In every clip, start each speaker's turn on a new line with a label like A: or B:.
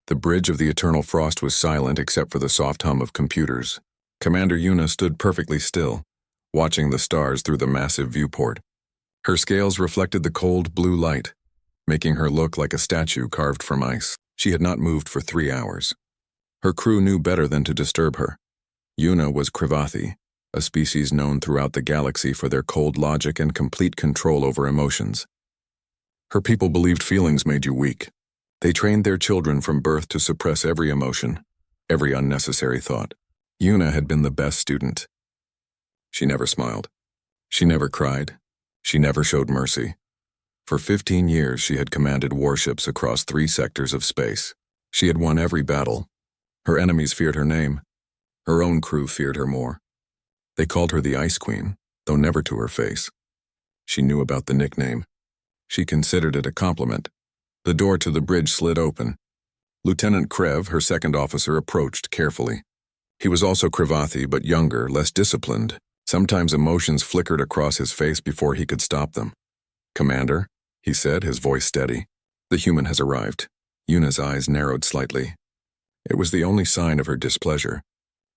A: The bridge of the eternal frost was silent except for the soft hum of computers. Commander Yuna stood perfectly still, watching the stars through the massive viewport. Her scales reflected the cold blue light, making her look like a statue carved from ice. She had not moved for 3 hours. Her crew knew better than to disturb her. Yuna was Krivathi, a species known throughout the galaxy for their cold logic and complete control over emotions. Her people believed feelings made you weak. They trained their children from birth to suppress every emotion, every unnecessary thought. Yuna had been the best student. She never smiled. She never cried. She never showed mercy. For 15 years, she had commanded warships across 3 sectors of space. She had won every battle. Her enemies feared her name. Her own crew feared her more. They called her the Ice Queen, though never to her face. She knew about the nickname. She considered it a compliment. The door to the bridge slid open. Lieutenant Krev, her second officer, approached carefully. He was also Krivathi, but younger, less disciplined. Sometimes emotions flickered across his face before he could stop them. "Commander," he said, his voice steady. "The human has arrived." Yuna's eyes narrowed slightly. It was the only sign of her displeasure.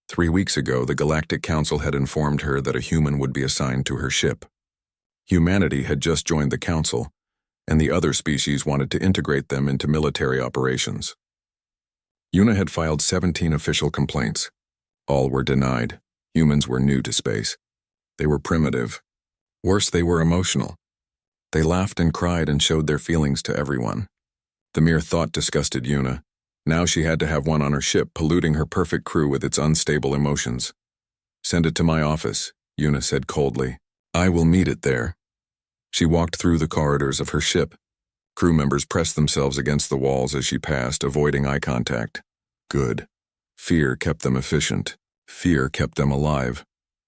A: 3 weeks ago, the Galactic Council had informed her that a human would be assigned to her ship. Humanity had just joined the Council, and the other species wanted to integrate them into military operations. Yuna had filed 17 official complaints. All were denied. Humans were new to space. They were primitive. Worse, they were emotional. They laughed and cried and showed their feelings to everyone. The mere thought disgusted Yuna. Now she had to have one on her ship, polluting her perfect crew with its unstable emotions. "Send it to my office," Yuna said coldly. "I will meet it there." She walked through the corridors of her ship. Crew members pressed themselves against the walls as she passed, avoiding eye contact. Good. Fear kept them efficient. Fear kept them alive.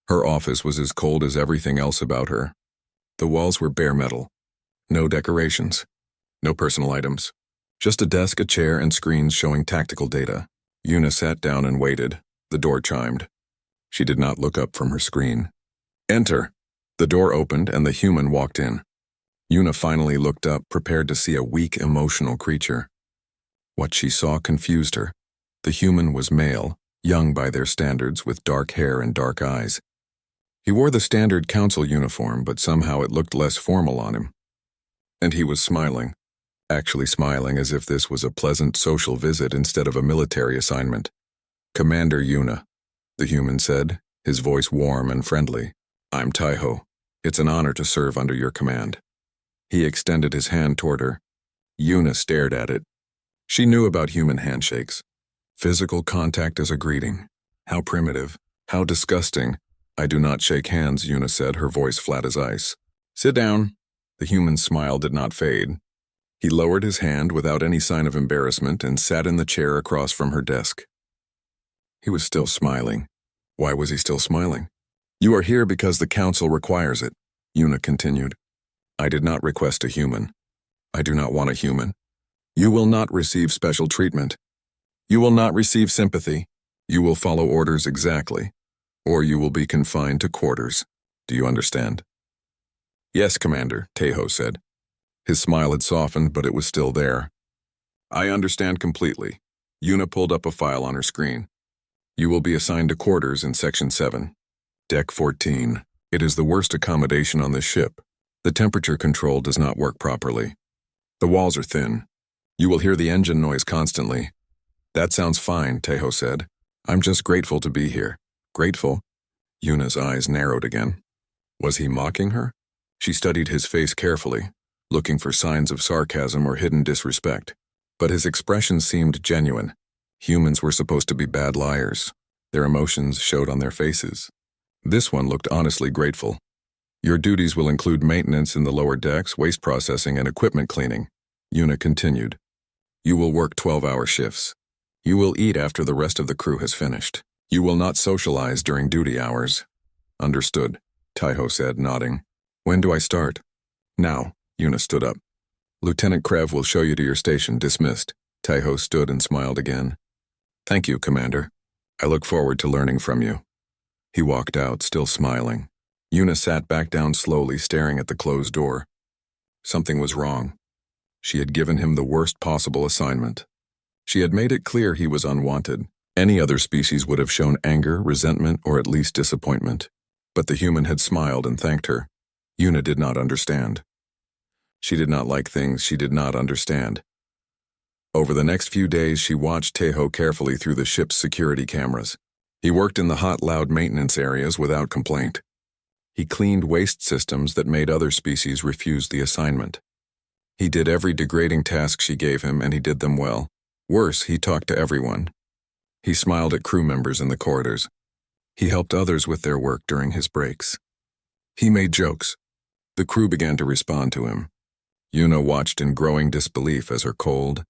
A: Her office was as cold as everything else about her. The walls were bare metal. No decorations. No personal items. Just a desk, a chair, and screens showing tactical data. Yuna sat down and waited. The door chimed. She did not look up from her screen. "Enter." The door opened and the human walked in. Yuna finally looked up, prepared to see a weak, emotional creature. What she saw confused her. The human was male, young by their standards, with dark hair and dark eyes. He wore the standard council uniform, but somehow it looked less formal on him. And he was smiling. Actually smiling as if this was a pleasant social visit instead of a military assignment. "Commander Yuna," the human said, his voice warm and friendly. "I'm Taiho. It's an honor to serve under your command." He extended his hand toward her. Yuna stared at it. She knew about human handshakes. Physical contact as a greeting. How primitive. How disgusting. "I do not shake hands," Yuna said, her voice flat as ice. "Sit down." The human's smile did not fade. He lowered his hand without any sign of embarrassment and sat in the chair across from her desk. He was still smiling. Why was he still smiling? "You are here because the council requires it," Yuna continued. "I did not request a human. I do not want a human. You will not receive special treatment. You will not receive sympathy. You will follow orders exactly, or you will be confined to quarters. Do you understand?" "Yes, Commander," Taiho said. His smile had softened, but it was still there. "I understand completely." Yuna pulled up a file on her screen. "You will be assigned to quarters in Section 7. Deck 14. It is the worst accommodation on this ship. The temperature control does not work properly. The walls are thin. You will hear the engine noise constantly." "That sounds fine," Taiho said. "I'm just grateful to be here." "Grateful?" Yuna's eyes narrowed again. Was he mocking her? She studied his face carefully, looking for signs of sarcasm or hidden disrespect. But his expression seemed genuine. Humans were supposed to be bad liars. Their emotions showed on their faces. This one looked honestly grateful. "Your duties will include maintenance in the lower decks, waste processing, and equipment cleaning," Yuna continued. "You will work 12-hour shifts. You will eat after the rest of the crew has finished. You will not socialize during duty hours." "Understood," Taiho said, nodding. "When do I start?" "Now." Yuna stood up. "Lieutenant Krev will show you to your station. Dismissed." Taiho stood and smiled again. "Thank you, Commander. I look forward to learning from you." He walked out, still smiling. Yuna sat back down slowly, staring at the closed door. Something was wrong. She had given him the worst possible assignment. She had made it clear he was unwanted. Any other species would have shown anger, resentment, or at least disappointment. But the human had smiled and thanked her. Yuna did not understand. She did not like things she did not understand. Over the next few days, she watched Tejo carefully through the ship's security cameras. He worked in the hot, loud maintenance areas without complaint. He cleaned waste systems that made other species refuse the assignment. He did every degrading task she gave him, and he did them well. Worse, he talked to everyone. He smiled at crew members in the corridors. He helped others with their work during his breaks. He made jokes. The crew began to respond to him. Yuna watched in growing disbelief as her cold,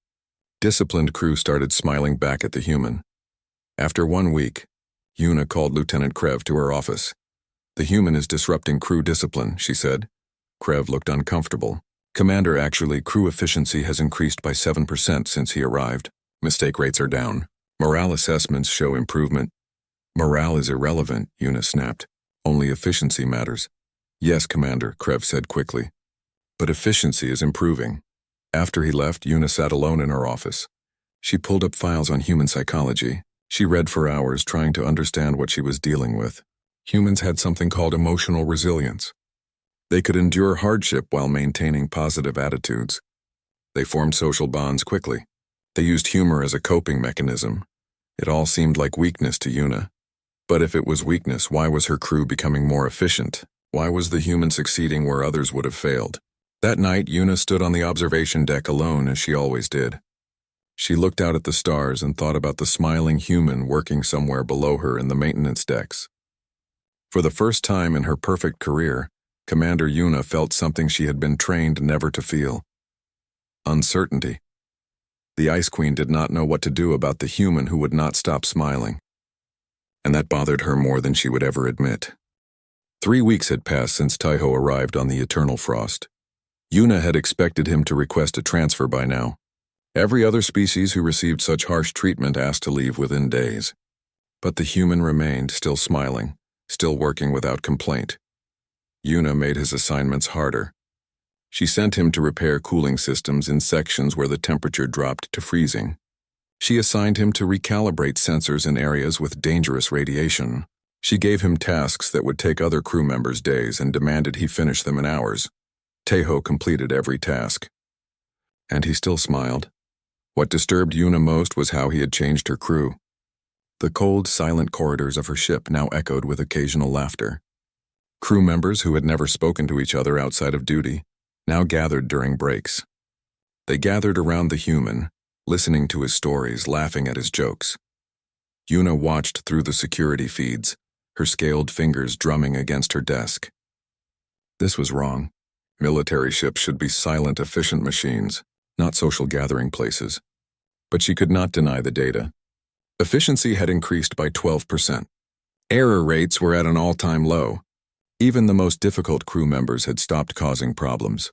A: disciplined crew started smiling back at the human. After 1 week, Yuna called Lieutenant Krev to her office. "The human is disrupting crew discipline," she said. Krev looked uncomfortable. "Commander, actually, crew efficiency has increased by 7% since he arrived. Mistake rates are down. Morale assessments show improvement." "Morale is irrelevant," Yuna snapped. "Only efficiency matters." "Yes, Commander," Krev said quickly. "But efficiency is improving." After he left, Yuna sat alone in her office. She pulled up files on human psychology. She read for hours, trying to understand what she was dealing with. Humans had something called emotional resilience. They could endure hardship while maintaining positive attitudes. They formed social bonds quickly. They used humor as a coping mechanism. It all seemed like weakness to Yuna. But if it was weakness, why was her crew becoming more efficient? Why was the human succeeding where others would have failed? That night, Yuna stood on the observation deck alone, as she always did. She looked out at the stars and thought about the smiling human working somewhere below her in the maintenance decks. For the first time in her perfect career, Commander Yuna felt something she had been trained never to feel: uncertainty. The Ice Queen did not know what to do about the human who would not stop smiling. And that bothered her more than she would ever admit. 3 weeks had passed since Tejo arrived on the Eternal Frost. Yuna had expected him to request a transfer by now. Every other species who received such harsh treatment asked to leave within days. But the human remained, still smiling, still working without complaint. Yuna made his assignments harder. She sent him to repair cooling systems in sections where the temperature dropped to freezing. She assigned him to recalibrate sensors in areas with dangerous radiation. She gave him tasks that would take other crew members days and demanded he finish them in hours. Tejo completed every task. And he still smiled. What disturbed Yuna most was how he had changed her crew. The cold, silent corridors of her ship now echoed with occasional laughter. Crew members who had never spoken to each other outside of duty now gathered during breaks. They gathered around the human, listening to his stories, laughing at his jokes. Yuna watched through the security feeds, her scaled fingers drumming against her desk. This was wrong. Military ships should be silent, efficient machines, not social gathering places. But she could not deny the data. Efficiency had increased by 12%. Error rates were at an all-time low. Even the most difficult crew members had stopped causing problems.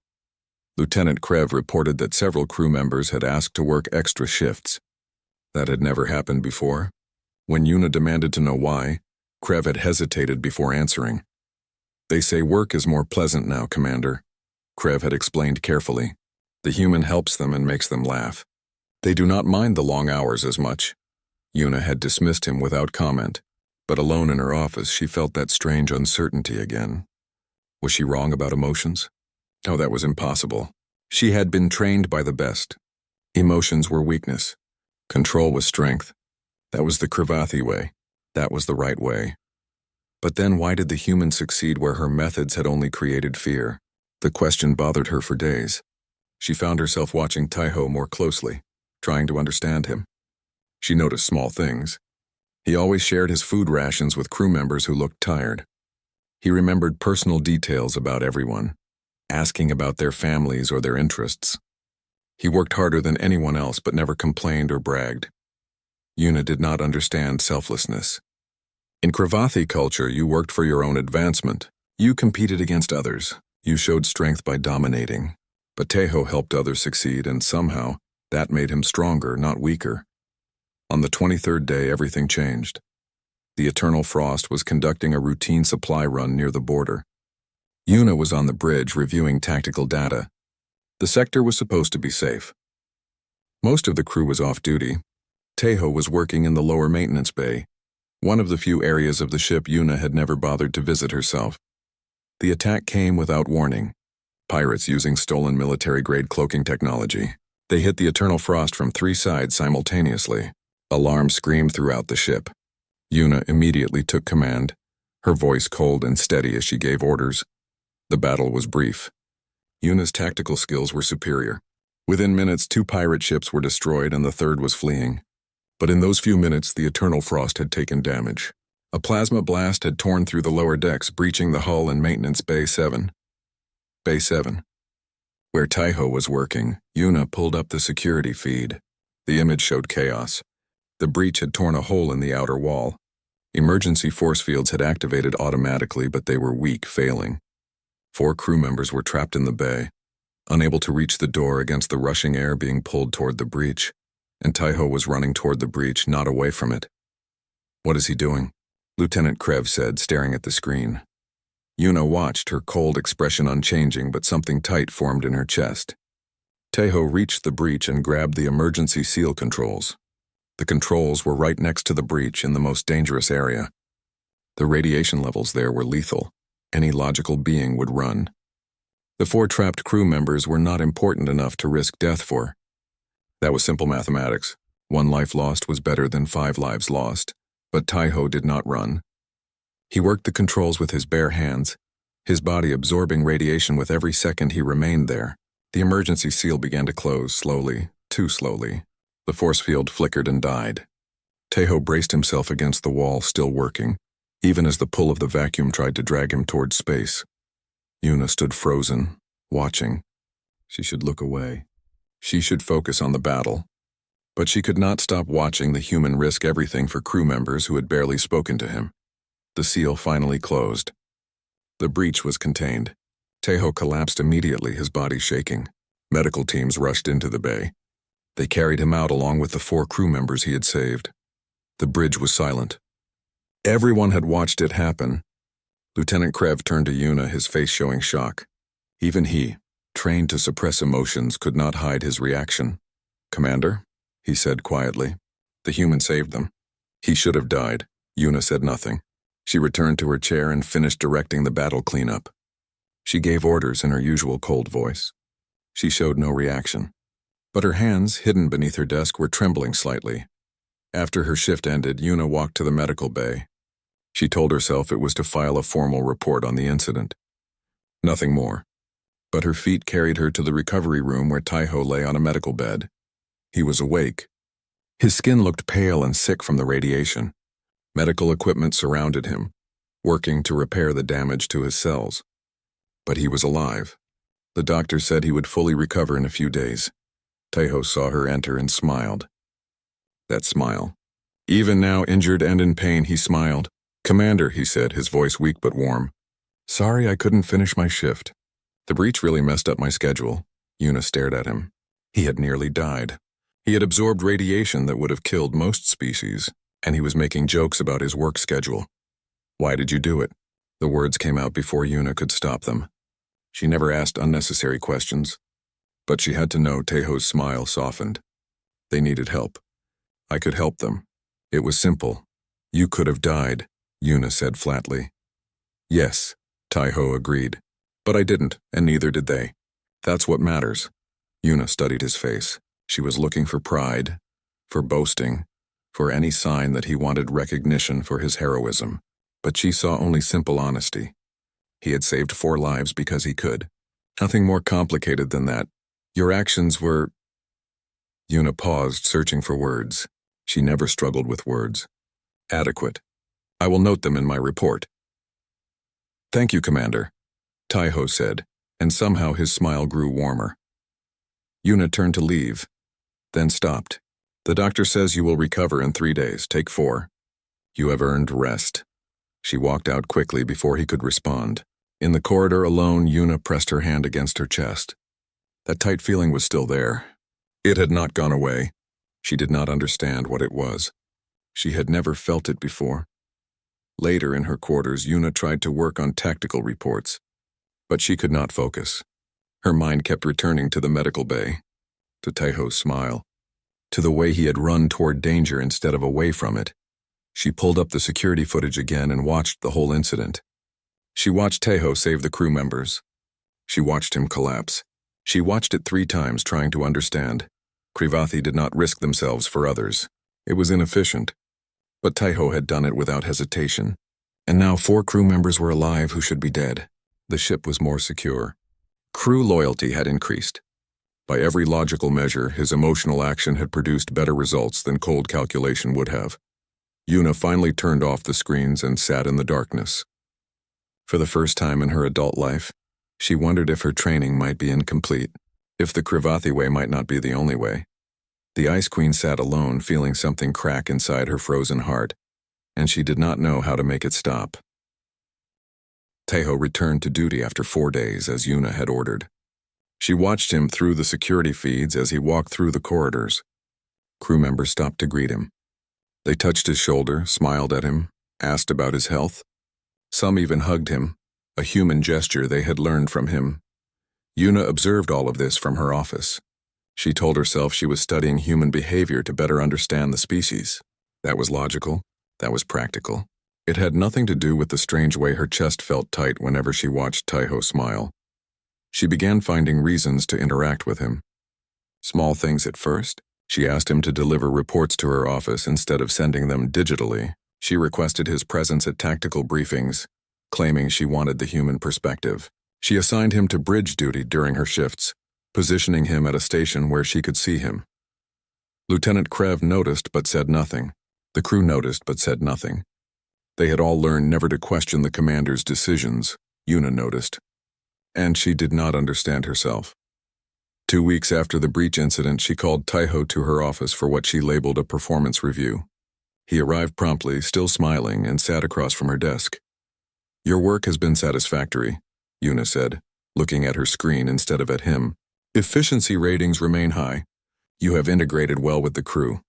A: Lieutenant Krev reported that several crew members had asked to work extra shifts. That had never happened before. When Yuna demanded to know why, Krev had hesitated before answering. "They say work is more pleasant now, Commander," Krev had explained carefully. "The human helps them and makes them laugh. They do not mind the long hours as much." Yuna had dismissed him without comment, but alone in her office she felt that strange uncertainty again. Was she wrong about emotions? No, that was impossible. She had been trained by the best. Emotions were weakness. Control was strength. That was the Kravathi way. That was the right way. But then why did the human succeed where her methods had only created fear? The question bothered her for days. She found herself watching Tejo more closely, trying to understand him. She noticed small things. He always shared his food rations with crew members who looked tired. He remembered personal details about everyone, asking about their families or their interests. He worked harder than anyone else but never complained or bragged. Yuna did not understand selflessness. In Kravathi culture, you worked for your own advancement. You competed against others. You showed strength by dominating. But Tejo helped others succeed, and somehow, that made him stronger, not weaker. On the 23rd day, everything changed. The Eternal Frost was conducting a routine supply run near the border. Yuna was on the bridge reviewing tactical data. The sector was supposed to be safe. Most of the crew was off duty. Tejo was working in the lower maintenance bay, one of the few areas of the ship Yuna had never bothered to visit herself. The attack came without warning. Pirates using stolen military-grade cloaking technology. They hit the Eternal Frost from 3 sides simultaneously. Alarms screamed throughout the ship. Yuna immediately took command, her voice cold and steady as she gave orders. The battle was brief. Yuna's tactical skills were superior. Within minutes, 2 pirate ships were destroyed and the third was fleeing. But in those few minutes, the Eternal Frost had taken damage. A plasma blast had torn through the lower decks, breaching the hull in Maintenance Bay 7. Bay 7. Where Tejo was working, Yuna pulled up the security feed. The image showed chaos. The breach had torn a hole in the outer wall. Emergency force fields had activated automatically, but they were weak, failing. 4 crew members were trapped in the bay, unable to reach the door against the rushing air being pulled toward the breach, and Tejo was running toward the breach, not away from it. "What is he doing?" Lieutenant Krev said, staring at the screen. Yuna watched, her cold expression unchanging, but something tight formed in her chest. Tejo reached the breach and grabbed the emergency seal controls. The controls were right next to the breach in the most dangerous area. The radiation levels there were lethal. Any logical being would run. The 4 trapped crew members were not important enough to risk death for. That was simple mathematics. 1 life lost was better than 5 lives lost, but Tejo did not run. He worked the controls with his bare hands, his body absorbing radiation with every second he remained there. The emergency seal began to close, slowly, too slowly. The force field flickered and died. Tejo braced himself against the wall, still working, even as the pull of the vacuum tried to drag him toward space. Yuna stood frozen, watching. She should look away. She should focus on the battle. But she could not stop watching the human risk everything for crew members who had barely spoken to him. The seal finally closed. The breach was contained. Tejo collapsed immediately, his body shaking. Medical teams rushed into the bay. They carried him out along with the 4 crew members he had saved. The bridge was silent. Everyone had watched it happen. Lieutenant Krev turned to Yuna, his face showing shock. Even he, trained to suppress emotions, could not hide his reaction. "Commander," he said quietly. "The human saved them." "He should have died." Yuna said nothing. She returned to her chair and finished directing the battle cleanup. She gave orders in her usual cold voice. She showed no reaction. But her hands, hidden beneath her desk, were trembling slightly. After her shift ended, Yuna walked to the medical bay. She told herself it was to file a formal report on the incident. Nothing more. But her feet carried her to the recovery room where Tejo lay on a medical bed. He was awake. His skin looked pale and sick from the radiation. Medical equipment surrounded him, working to repair the damage to his cells. But he was alive. The doctor said he would fully recover in a few days. Tejo saw her enter and smiled. That smile. Even now, injured and in pain, he smiled. "Commander," he said, his voice weak but warm. "Sorry I couldn't finish my shift. The breach really messed up my schedule." Yuna stared at him. He had nearly died. He had absorbed radiation that would have killed most species, and he was making jokes about his work schedule. "Why did you do it?" The words came out before Yuna could stop them. She never asked unnecessary questions, but she had to know. Tejo's smile softened. "They needed help. I could help them. It was simple. You could have died," Yuna said flatly. "Yes," Tejo agreed. "But I didn't, and neither did they. That's what matters." Yuna studied his face. She was looking for pride, for boasting, for any sign that he wanted recognition for his heroism. But she saw only simple honesty. He had saved 4 lives because he could. Nothing more complicated than that. Your actions were... Yuna paused, searching for words. She never struggled with words. Adequate. I will note them in my report. Thank you, Commander, Tejo said, and somehow his smile grew warmer. Yuna turned to leave, then stopped. The doctor says you will recover in 3 days. Take 4. You have earned rest. She walked out quickly before he could respond. In the corridor alone, Yuna pressed her hand against her chest. That tight feeling was still there. It had not gone away. She did not understand what it was. She had never felt it before. Later in her quarters, Yuna tried to work on tactical reports, but she could not focus. Her mind kept returning to the medical bay, to Tejo's smile, to the way he had run toward danger instead of away from it. She pulled up the security footage again and watched the whole incident. She watched Tejo save the crew members. She watched him collapse. She watched it 3 times, trying to understand. Krivathi did not risk themselves for others. It was inefficient. But Tejo had done it without hesitation. And now 4 crew members were alive who should be dead. The ship was more secure. Crew loyalty had increased. By every logical measure, his emotional action had produced better results than cold calculation would have. Yuna finally turned off the screens and sat in the darkness. For the first time in her adult life, she wondered if her training might be incomplete, if the Krivathi way might not be the only way. The Ice Queen sat alone, feeling something crack inside her frozen heart, and she did not know how to make it stop. Tejo returned to duty after 4 days, as Yuna had ordered. She watched him through the security feeds as he walked through the corridors. Crew members stopped to greet him. They touched his shoulder, smiled at him, asked about his health. Some even hugged him, a human gesture they had learned from him. Yuna observed all of this from her office. She told herself she was studying human behavior to better understand the species. That was logical. That was practical. It had nothing to do with the strange way her chest felt tight whenever she watched Tejo smile. She began finding reasons to interact with him. Small things at first. She asked him to deliver reports to her office instead of sending them digitally. She requested his presence at tactical briefings, claiming she wanted the human perspective. She assigned him to bridge duty during her shifts, positioning him at a station where she could see him. Lieutenant Krev noticed but said nothing. The crew noticed but said nothing. They had all learned never to question the commander's decisions, Yuna noticed. And she did not understand herself. 2 weeks after the breach incident, she called Tejo to her office for what she labeled a performance review. He arrived promptly, still smiling, and sat across from her desk. "Your work has been satisfactory," Yuna said, looking at her screen instead of at him. "Efficiency ratings remain high. You have integrated well with the crew."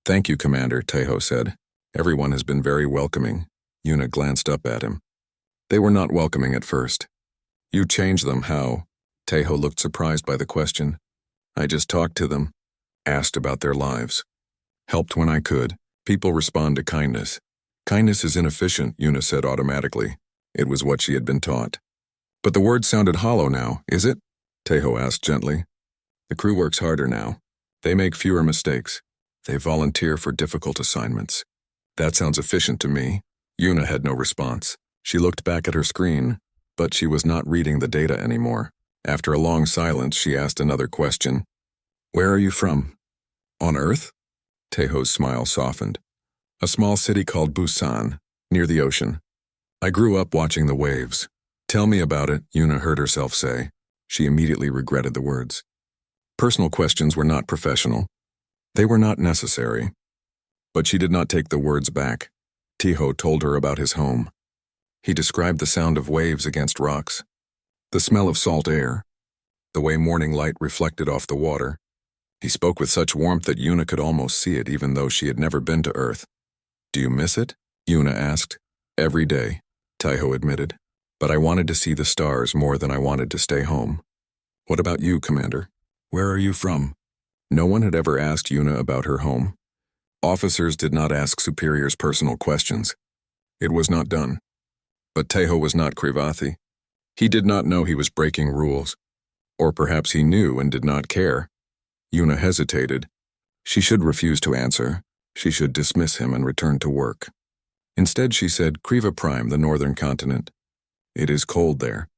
A: "Thank you, Commander," Tejo said. "Everyone has been very welcoming." Yuna glanced up at him. "They were not welcoming at first." "You changed them, how?" Tejo looked surprised by the question. "I just talked to them, asked about their lives. Helped when I could. People respond to kindness." "Kindness is inefficient," Yuna said automatically. It was what she had been taught. "But the word sounded hollow now, is it?" Tejo asked gently. "The crew works harder now. They make fewer mistakes. They volunteer for difficult assignments." "That sounds efficient to me." Yuna had no response. She looked back at her screen, but she was not reading the data anymore. After a long silence, she asked another question. "Where are you from?" "On Earth?" Tejo's smile softened. "A small city called Busan, near the ocean. I grew up watching the waves." "Tell me about it," Yuna heard herself say. She immediately regretted the words. Personal questions were not professional. They were not necessary. But she did not take the words back. Tejo told her about his home. He described the sound of waves against rocks, the smell of salt air, the way morning light reflected off the water. He spoke with such warmth that Yuna could almost see it, even though she had never been to Earth. "Do you miss it?" Yuna asked. "Every day," Tejo admitted. "But I wanted to see the stars more than I wanted to stay home." "What about you, Commander? Where are you from?" No one had ever asked Yuna about her home. Officers did not ask superiors personal questions. It was not done. But Tejo was not Krivathi. He did not know he was breaking rules. Or perhaps he knew and did not care. Yuna hesitated. She should refuse to answer. She should dismiss him and return to work. Instead, she said, "Kriva Prime, the northern continent. It is cold there.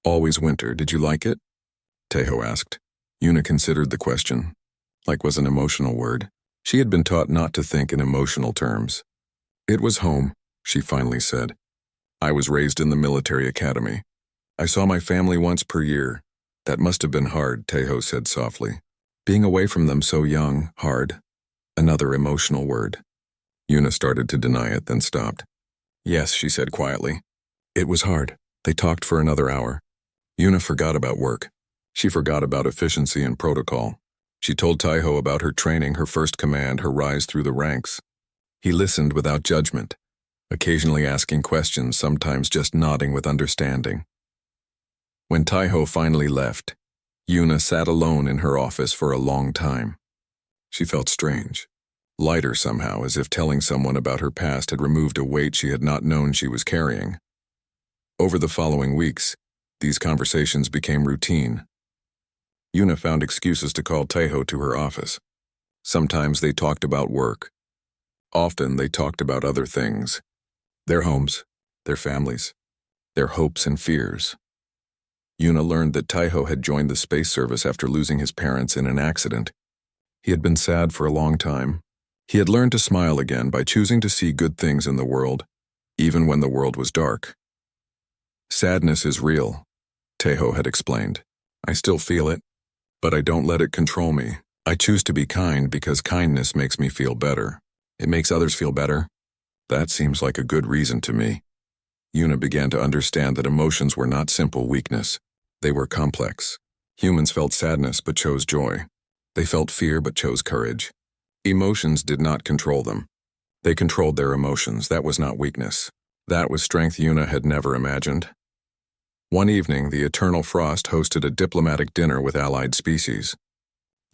A: Always winter. Did you like it?" Tejo asked. Yuna considered the question. Like was an emotional word. She had been taught not to think in emotional terms. "It was home," she finally said. "I was raised in the military academy. I saw my family once per year. That must have been hard," Tejo said softly. "Being away from them so young, hard." Another emotional word. Yuna started to deny it, then stopped. "Yes," she said quietly. "It was hard." They talked for another hour. Yuna forgot about work. She forgot about efficiency and protocol. She told Tejo about her training, her first command, her rise through the ranks. He listened without judgment, occasionally asking questions, sometimes just nodding with understanding. When Tejo finally left, Yuna sat alone in her office for a long time. She felt strange, lighter somehow, as if telling someone about her past had removed a weight she had not known she was carrying. Over the following weeks, these conversations became routine. Yuna found excuses to call Taeho to her office. Sometimes they talked about work. Often they talked about other things. Their homes, their families, their hopes and fears. Yuna learned that Taeho had joined the space service after losing his parents in an accident. He had been sad for a long time. He had learned to smile again by choosing to see good things in the world, even when the world was dark. Sadness is real, Taeho had explained. I still feel it, but I don't let it control me. I choose to be kind because kindness makes me feel better. It makes others feel better? That seems like a good reason to me. Yuna began to understand that emotions were not simple weakness. They were complex. Humans felt sadness but chose joy. They felt fear but chose courage. Emotions did not control them. They controlled their emotions. That was not weakness. That was strength Yuna had never imagined. One evening, the Eternal Frost hosted a diplomatic dinner with allied species.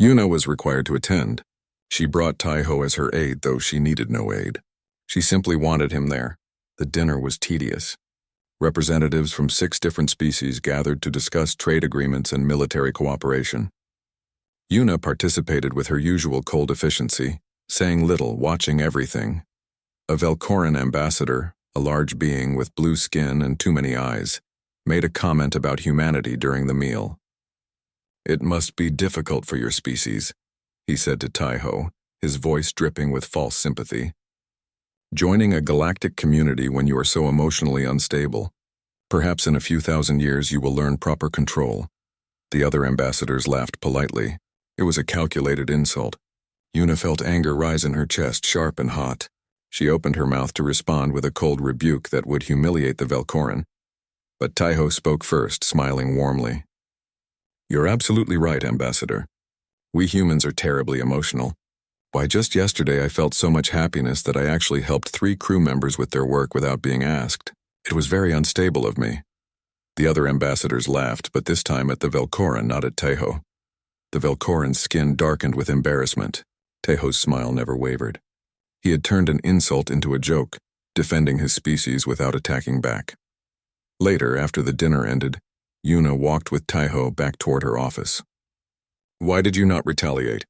A: Yuna was required to attend. She brought Taeho as her aide, though she needed no aid. She simply wanted him there. The dinner was tedious. Representatives from 6 different species gathered to discuss trade agreements and military cooperation. Yuna participated with her usual cold efficiency, saying little, watching everything. A Velcoran ambassador, a large being with blue skin and too many eyes, made a comment about humanity during the meal. It must be difficult for your species, he said to Taeho, his voice dripping with false sympathy. Joining a galactic community when you are so emotionally unstable. Perhaps in a few thousand years you will learn proper control. The other ambassadors laughed politely. It was a calculated insult. Yuna felt anger rise in her chest, sharp and hot. She opened her mouth to respond with a cold rebuke that would humiliate the Velcoran. But Taeho spoke first, smiling warmly. You're absolutely right, Ambassador. We humans are terribly emotional. Why, just yesterday I felt so much happiness that I actually helped 3 crew members with their work without being asked. It was very unstable of me. The other ambassadors laughed, but this time at the Velcoran, not at Taeho. The Velcoran's skin darkened with embarrassment. Taeho's smile never wavered. He had turned an insult into a joke, defending his species without attacking back. Later, after the dinner ended, Yuna walked with Taeho back toward her office. Why did you not retaliate?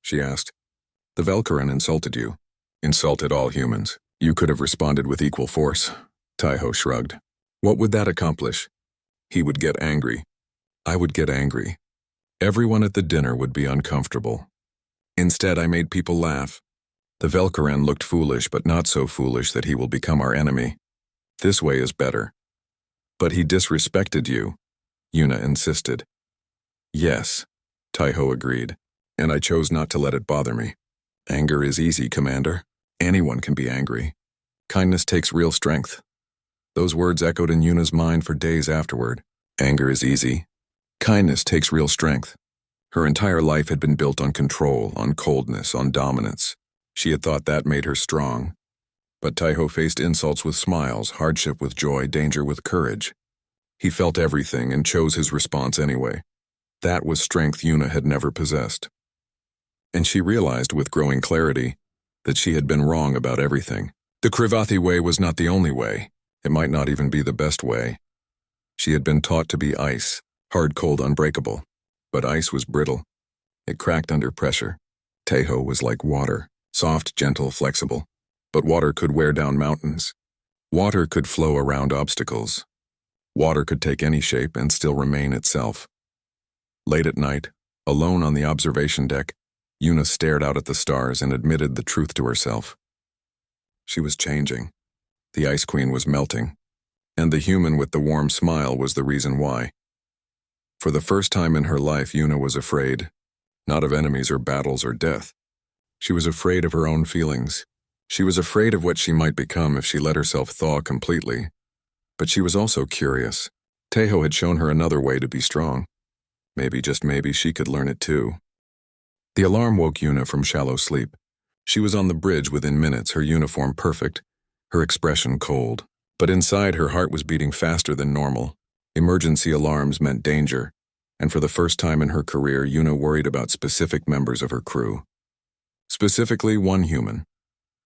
A: She asked. The Velcoran insulted you. Insulted all humans. You could have responded with equal force. Taeho shrugged. What would that accomplish? He would get angry. I would get angry. Everyone at the dinner would be uncomfortable. Instead, I made people laugh. The Velcoran looked foolish, but not so foolish that he will become our enemy. This way is better. But he disrespected you, Yuna insisted. Yes, Taeho agreed, and I chose not to let it bother me. Anger is easy, Commander. Anyone can be angry. Kindness takes real strength. Those words echoed in Yuna's mind for days afterward. Anger is easy. Kindness takes real strength. Her entire life had been built on control, on coldness, on dominance. She had thought that made her strong. But Taeho faced insults with smiles, hardship with joy, danger with courage. He felt everything and chose his response anyway. That was strength Yuna had never possessed. And she realized with growing clarity that she had been wrong about everything. The Krivathi way was not the only way. It might not even be the best way. She had been taught to be ice, hard, cold, unbreakable. But ice was brittle. It cracked under pressure. Taeho was like water, soft, gentle, flexible. But water could wear down mountains. Water could flow around obstacles. Water could take any shape and still remain itself. Late at night, alone on the observation deck, Yuna stared out at the stars and admitted the truth to herself. She was changing. The Ice Queen was melting. And the human with the warm smile was the reason why. For the first time in her life, Yuna was afraid, not of enemies or battles or death. She was afraid of her own feelings. She was afraid of what she might become if she let herself thaw completely. But she was also curious. Taeho had shown her another way to be strong. Maybe, just maybe, she could learn it too. The alarm woke Yuna from shallow sleep. She was on the bridge within minutes, her uniform perfect, her expression cold. But inside, her heart was beating faster than normal. Emergency alarms meant danger, and for the first time in her career, Yuna worried about specific members of her crew. Specifically, one human.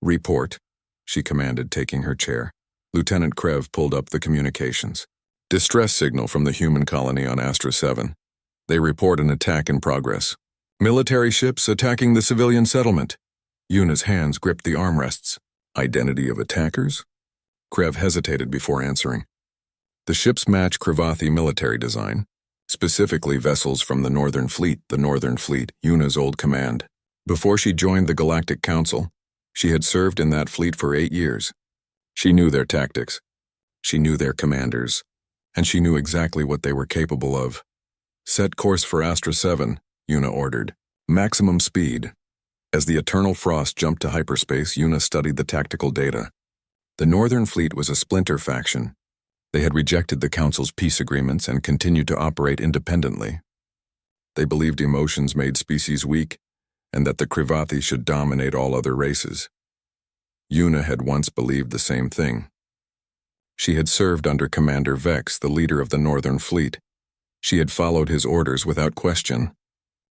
A: Report, she commanded, taking her chair. Lieutenant Krev pulled up the communications. Distress signal from the human colony on Astra 7. They report an attack in progress. Military ships attacking the civilian settlement. Yuna's hands gripped the armrests. Identity of attackers? Krev hesitated before answering. The ships match Kravathi military design, specifically vessels from the Northern Fleet, Yuna's old command. Before she joined the Galactic Council, she had served in that fleet for 8 years. She knew their tactics. She knew their commanders. And she knew exactly what they were capable of. Set course for Astra 7, Yuna ordered. Maximum speed. As the Eternal Frost jumped to hyperspace, Yuna studied the tactical data. The Northern Fleet was a splinter faction. They had rejected the Council's peace agreements and continued to operate independently. They believed emotions made species weak, and that the Kravathi should dominate all other races. Yuna had once believed the same thing. She had served under Commander Vex, the leader of the Northern Fleet. She had followed his orders without question.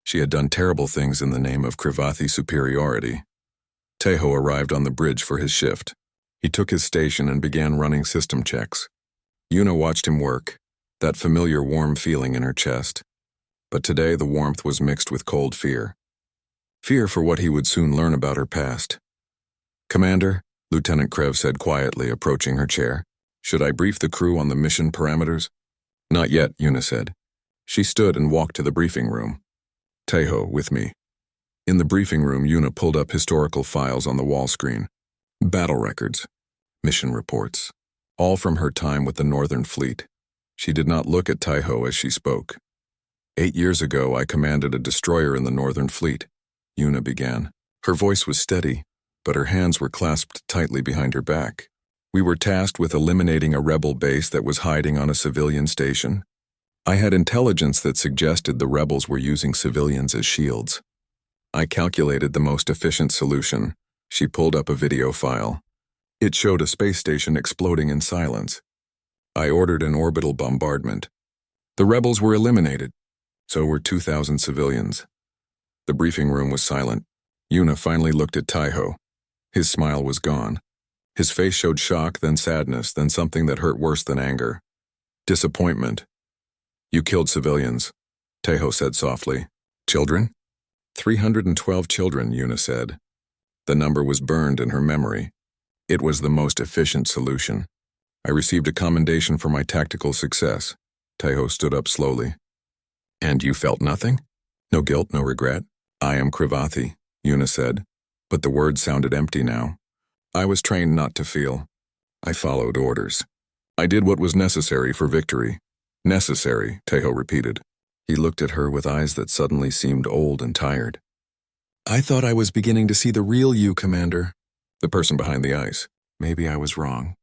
A: She had done terrible things in the name of Kravathi superiority. Tejo arrived on the bridge for his shift. He took his station and began running system checks. Yuna watched him work, that familiar warm feeling in her chest. But today the warmth was mixed with cold fear. Fear for what he would soon learn about her past. Commander, Lieutenant Krev said quietly, approaching her chair. Should I brief the crew on the mission parameters? Not yet, Yuna said. She stood and walked to the briefing room. Tejo, with me. In the briefing room, Yuna pulled up historical files on the wall screen. Battle records. Mission reports. All from her time with the Northern Fleet. She did not look at Tejo as she spoke. 8 years ago, I commanded a destroyer in the Northern Fleet, Yuna began. Her voice was steady, but her hands were clasped tightly behind her back. We were tasked with eliminating a rebel base that was hiding on a civilian station. I had intelligence that suggested the rebels were using civilians as shields. I calculated the most efficient solution. She pulled up a video file. It showed a space station exploding in silence. I ordered an orbital bombardment. The rebels were eliminated. So were 2,000 civilians. The briefing room was silent. Yuna finally looked at Tejo. His smile was gone. His face showed shock, then sadness, then something that hurt worse than anger. Disappointment. You killed civilians, Tejo said softly. Children? 312 children, Yuna said. The number was burned in her memory. It was the most efficient solution. I received a commendation for my tactical success. Tejo stood up slowly. And you felt nothing? No guilt, no regret? I am Kravathi, Yuna said, but the words sounded empty now. I was trained not to feel. I followed orders. I did what was necessary for victory. Necessary, Tejo repeated. He looked at her with eyes that suddenly seemed old and tired. I thought I was beginning to see the real you, Commander. The person behind the ice. Maybe I was wrong.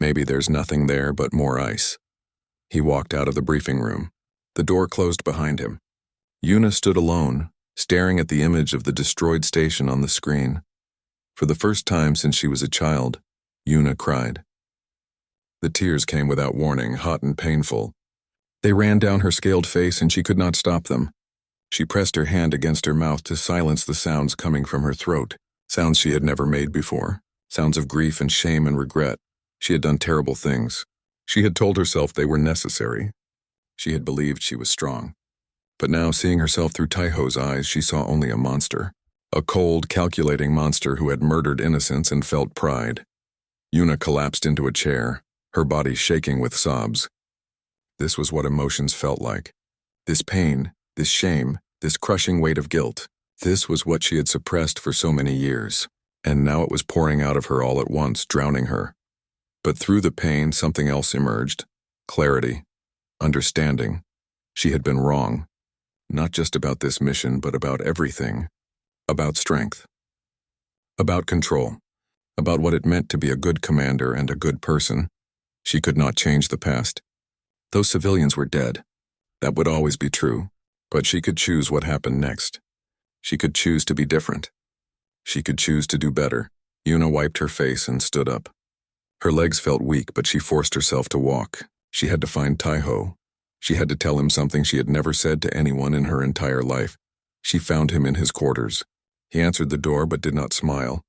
A: Maybe there's nothing there but more ice. He walked out of the briefing room. The door closed behind him. Yuna stood alone, staring at the image of the destroyed station on the screen. For the first time since she was a child, Yuna cried. The tears came without warning, hot and painful. They ran down her scaled face and she could not stop them. She pressed her hand against her mouth to silence the sounds coming from her throat, sounds she had never made before, sounds of grief and shame and regret. She had done terrible things. She had told herself they were necessary. She had believed she was strong. But now, seeing herself through Tejo's eyes, she saw only a monster. A cold, calculating monster who had murdered innocence and felt pride. Yuna collapsed into a chair, her body shaking with sobs. This was what emotions felt like. This pain, this shame, this crushing weight of guilt. This was what she had suppressed for so many years. And now it was pouring out of her all at once, drowning her. But through the pain, something else emerged. Clarity. Understanding. She had been wrong. Not just about this mission, but about everything. About strength. About control. About what it meant to be a good commander and a good person. She could not change the past. Those civilians were dead. That would always be true. But she could choose what happened next. She could choose to be different. She could choose to do better. Yuna wiped her face and stood up. Her legs felt weak, but she forced herself to walk. She had to find Tejo. She had to tell him something she had never said to anyone in her entire life. She found him in his quarters. He answered the door but did not smile.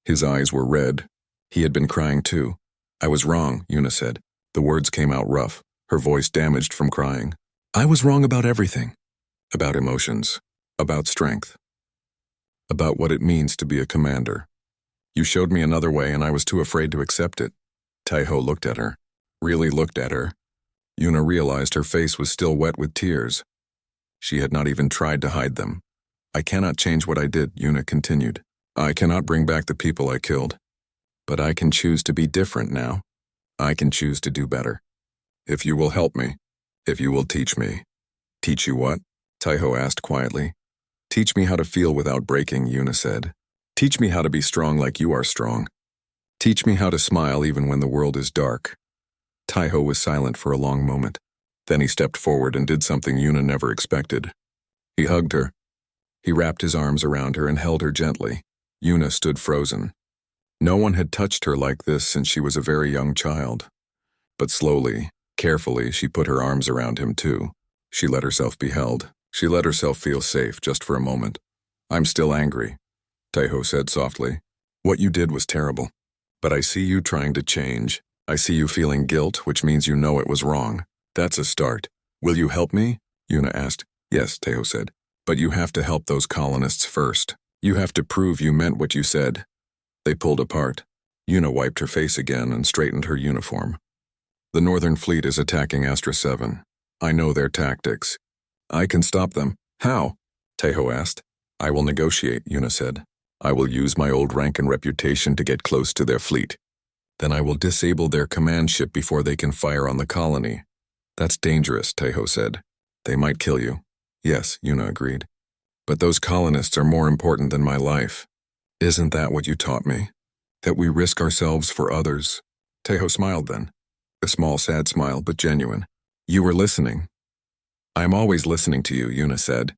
A: His eyes were red. He had been crying too. "I was wrong," Yuna said. The words came out rough, her voice damaged from crying. "I was wrong about everything. About emotions. About strength. About what it means to be a commander. You showed me another way and I was too afraid to accept it." Taiho looked at her. Really looked at her. Yuna realized her face was still wet with tears. She had not even tried to hide them. "I cannot change what I did," Yuna continued. "I cannot bring back the people I killed. But I can choose to be different now. I can choose to do better. If you will help me. If you will teach me." "Teach you what?" Taiho asked quietly. "Teach me how to feel without breaking," Yuna said. "Teach me how to be strong like you are strong. Teach me how to smile even when the world is dark." Taiho was silent for a long moment. Then he stepped forward and did something Yuna never expected. He hugged her. He wrapped his arms around her and held her gently. Yuna stood frozen. No one had touched her like this since she was a very young child. But slowly, carefully, she put her arms around him too. She let herself be held. She let herself feel safe just for a moment. "I'm still angry," Taiho said softly. "What you did was terrible. But I see you trying to change. I see you feeling guilt, which means you know it was wrong. That's a start. Will you help me?" Yuna asked. "Yes," Taiho said. "But you have to help those colonists first. You have to prove you meant what you said." They pulled apart. Yuna wiped her face again and straightened her uniform. "The Northern Fleet is attacking Astra 7. I know their tactics. I can stop them." "How?" Taiho asked. "I will negotiate," Yuna said. "I will use my old rank and reputation to get close to their fleet. Then I will disable their command ship before they can fire on the colony." "That's dangerous," Taiho said. "They might kill you." "Yes," Yuna agreed. "But those colonists are more important than my life. Isn't that what you taught me? That we risk ourselves for others?" Taiho smiled then. A small, sad smile, but genuine. "You were listening." "I am always listening to you," Yuna said.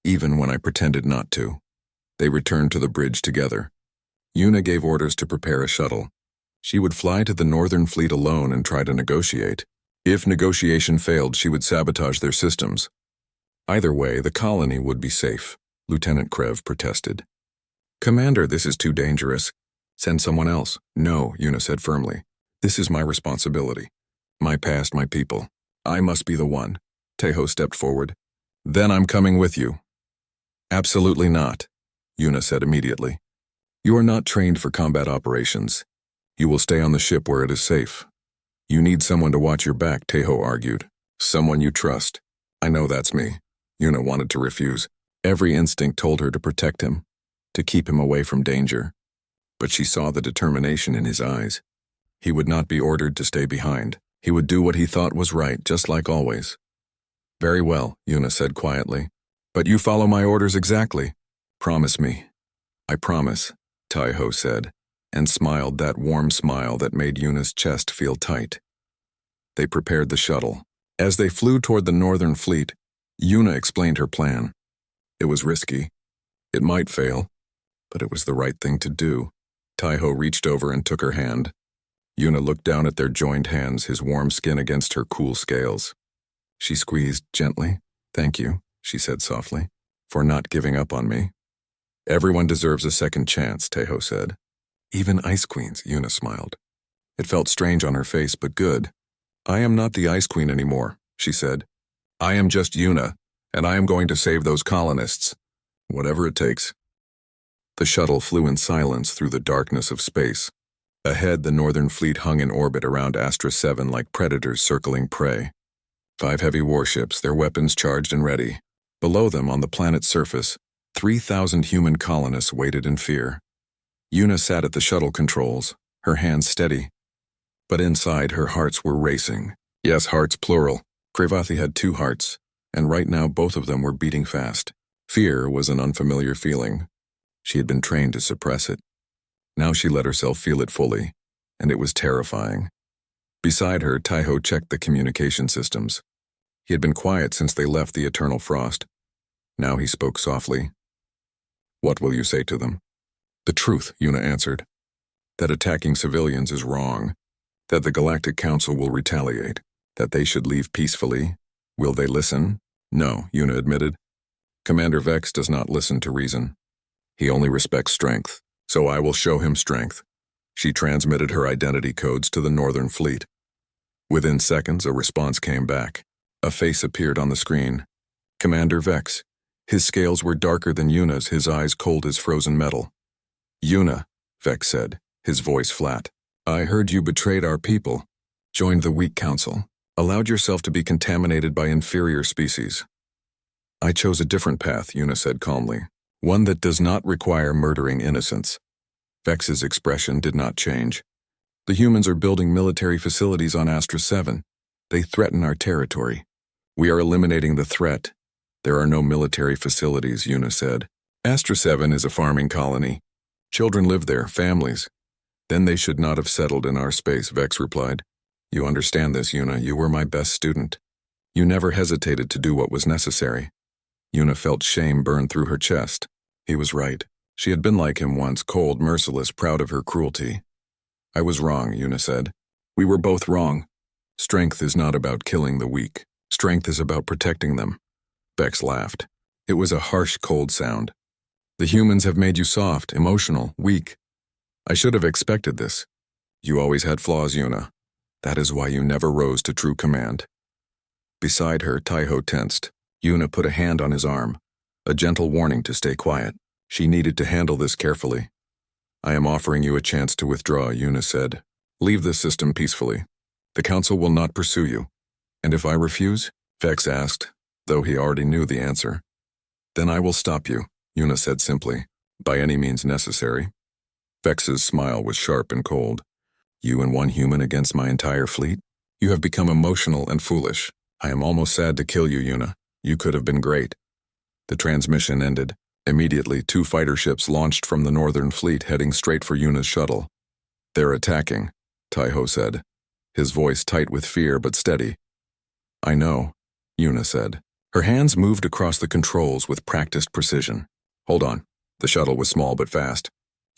A: "Even when I pretended not to." They returned to the bridge together. Yuna gave orders to prepare a shuttle. She would fly to the Northern Fleet alone and try to negotiate. If negotiation failed, she would sabotage their systems. Either way, the colony would be safe, Lieutenant Krev protested. "Commander, this is too dangerous. Send someone else." "No," Yuna said firmly. "This is my responsibility. My past, my people. I must be the one." Taiho stepped forward. "Then I'm coming with you." "Absolutely not," Yuna said immediately. "You are not trained for combat operations. You will stay on the ship where it is safe." "You need someone to watch your back," Taiho argued. "Someone you trust." "I know that's me." Yuna wanted to refuse. Every instinct told her to protect him, to keep him away from danger. But she saw the determination in his eyes. He would not be ordered to stay behind. He would do what he thought was right, just like always. "Very well," Yuna said quietly. "But you follow my orders exactly. Promise me." "I promise," Taiho said, and smiled that warm smile that made Yuna's chest feel tight. They prepared the shuttle. As they flew toward the Northern Fleet, Yuna explained her plan. It was risky. It might fail, but it was the right thing to do. Taiho reached over and took her hand. Yuna looked down at their joined hands, his warm skin against her cool scales. She squeezed gently. "Thank you," she said softly, "for not giving up on me." "Everyone deserves a second chance," Taiho said. "Even Ice Queens," Yuna smiled. It felt strange on her face, but good. "I am not the Ice Queen anymore," she said. "I am just Yuna, and I am going to save those colonists. Whatever it takes." The shuttle flew in silence through the darkness of space. Ahead, the Northern Fleet hung in orbit around Astra 7 like predators circling prey. 5 heavy warships, their weapons charged and ready. Below them, on the planet's surface, 3,000 human colonists waited in fear. Yuna sat at the shuttle controls, her hands steady. But inside, her hearts were racing. Yes, hearts plural. Krevathi had 2 hearts, and right now both of them were beating fast. Fear was an unfamiliar feeling. She had been trained to suppress it. Now she let herself feel it fully, and it was terrifying. Beside her, Taiho checked the communication systems. He had been quiet since they left the eternal frost. Now he spoke softly. "What will you say to them?" "The truth," Yuna answered. "That attacking civilians is wrong. That the Galactic Council will retaliate. That they should leave peacefully. Will they listen?" "No," Yuna admitted. "Commander Vex does not listen to reason. He only respects strength, so I will show him strength. She transmitted her identity codes to the Northern Fleet. Within seconds, a response came back. A face appeared on the screen. Commander Vex. His scales were darker than Yuna's, his eyes cold as frozen metal. Yuna, Vex said, his voice flat. I heard you betrayed our people, joined the weak council, allowed yourself to be contaminated by inferior species. I chose a different path, Yuna said calmly, one that does not require murdering innocents. Vex's expression did not change. The humans are building military facilities on Astra 7. They threaten our territory. We are eliminating the threat. There are no military facilities, Yuna said. Astra 7 is a farming colony. Children live there, families. Then they should not have settled in our space, Vex replied. You understand this, Yuna. You were my best student. You never hesitated to do what was necessary. Yuna felt shame burn through her chest. He was right. She had been like him once, cold, merciless, proud of her cruelty. I was wrong, Yuna said. We were both wrong. Strength is not about killing the weak. Strength is about protecting them. Vex laughed. It was a harsh, cold sound. The humans have made you soft, emotional, weak. I should have expected this. You always had flaws, Yuna. That is why you never rose to true command. Beside her, Taiho tensed. Yuna put a hand on his arm, a gentle warning to stay quiet. She needed to handle this carefully. I am offering you a chance to withdraw, Yuna said. Leave the system peacefully. The council will not pursue you. And if I refuse? Vex asked, though he already knew the answer. Then I will stop you, Yuna said simply, by any means necessary. Vex's smile was sharp and cold. You and one human against my entire fleet? You have become emotional and foolish. I am almost sad to kill you, Yuna. You could have been great. The transmission ended. Immediately, 2 fighter ships launched from the Northern Fleet heading straight for Yuna's shuttle. They're attacking, Taiho said, his voice tight with fear but steady. I know, Yuna said. Her hands moved across the controls with practiced precision. Hold on. The shuttle was small but fast.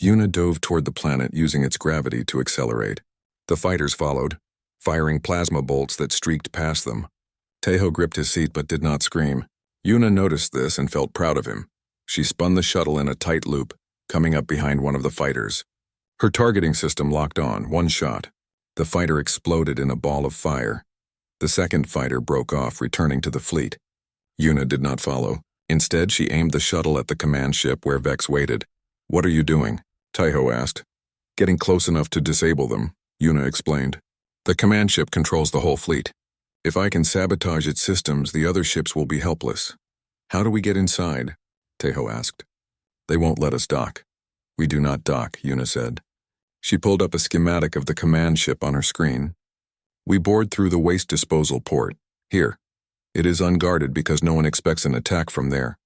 A: Yuna dove toward the planet using its gravity to accelerate. The fighters followed, firing plasma bolts that streaked past them. Taiho gripped his seat but did not scream. Yuna noticed this and felt proud of him. She spun the shuttle in a tight loop, coming up behind one of the fighters. Her targeting system locked on, one shot. The fighter exploded in a ball of fire. The second fighter broke off, returning to the fleet. Yuna did not follow. Instead, she aimed the shuttle at the command ship where Vex waited. What are you doing? Taiho asked. Getting close enough to disable them, Yuna explained. The command ship controls the whole fleet. If I can sabotage its systems, the other ships will be helpless. How do we get inside? Taiho asked. They won't let us dock. We do not dock, Yuna said. She pulled up a schematic of the command ship on her screen. We board through the waste disposal port. Here. It is unguarded because no one expects an attack from there.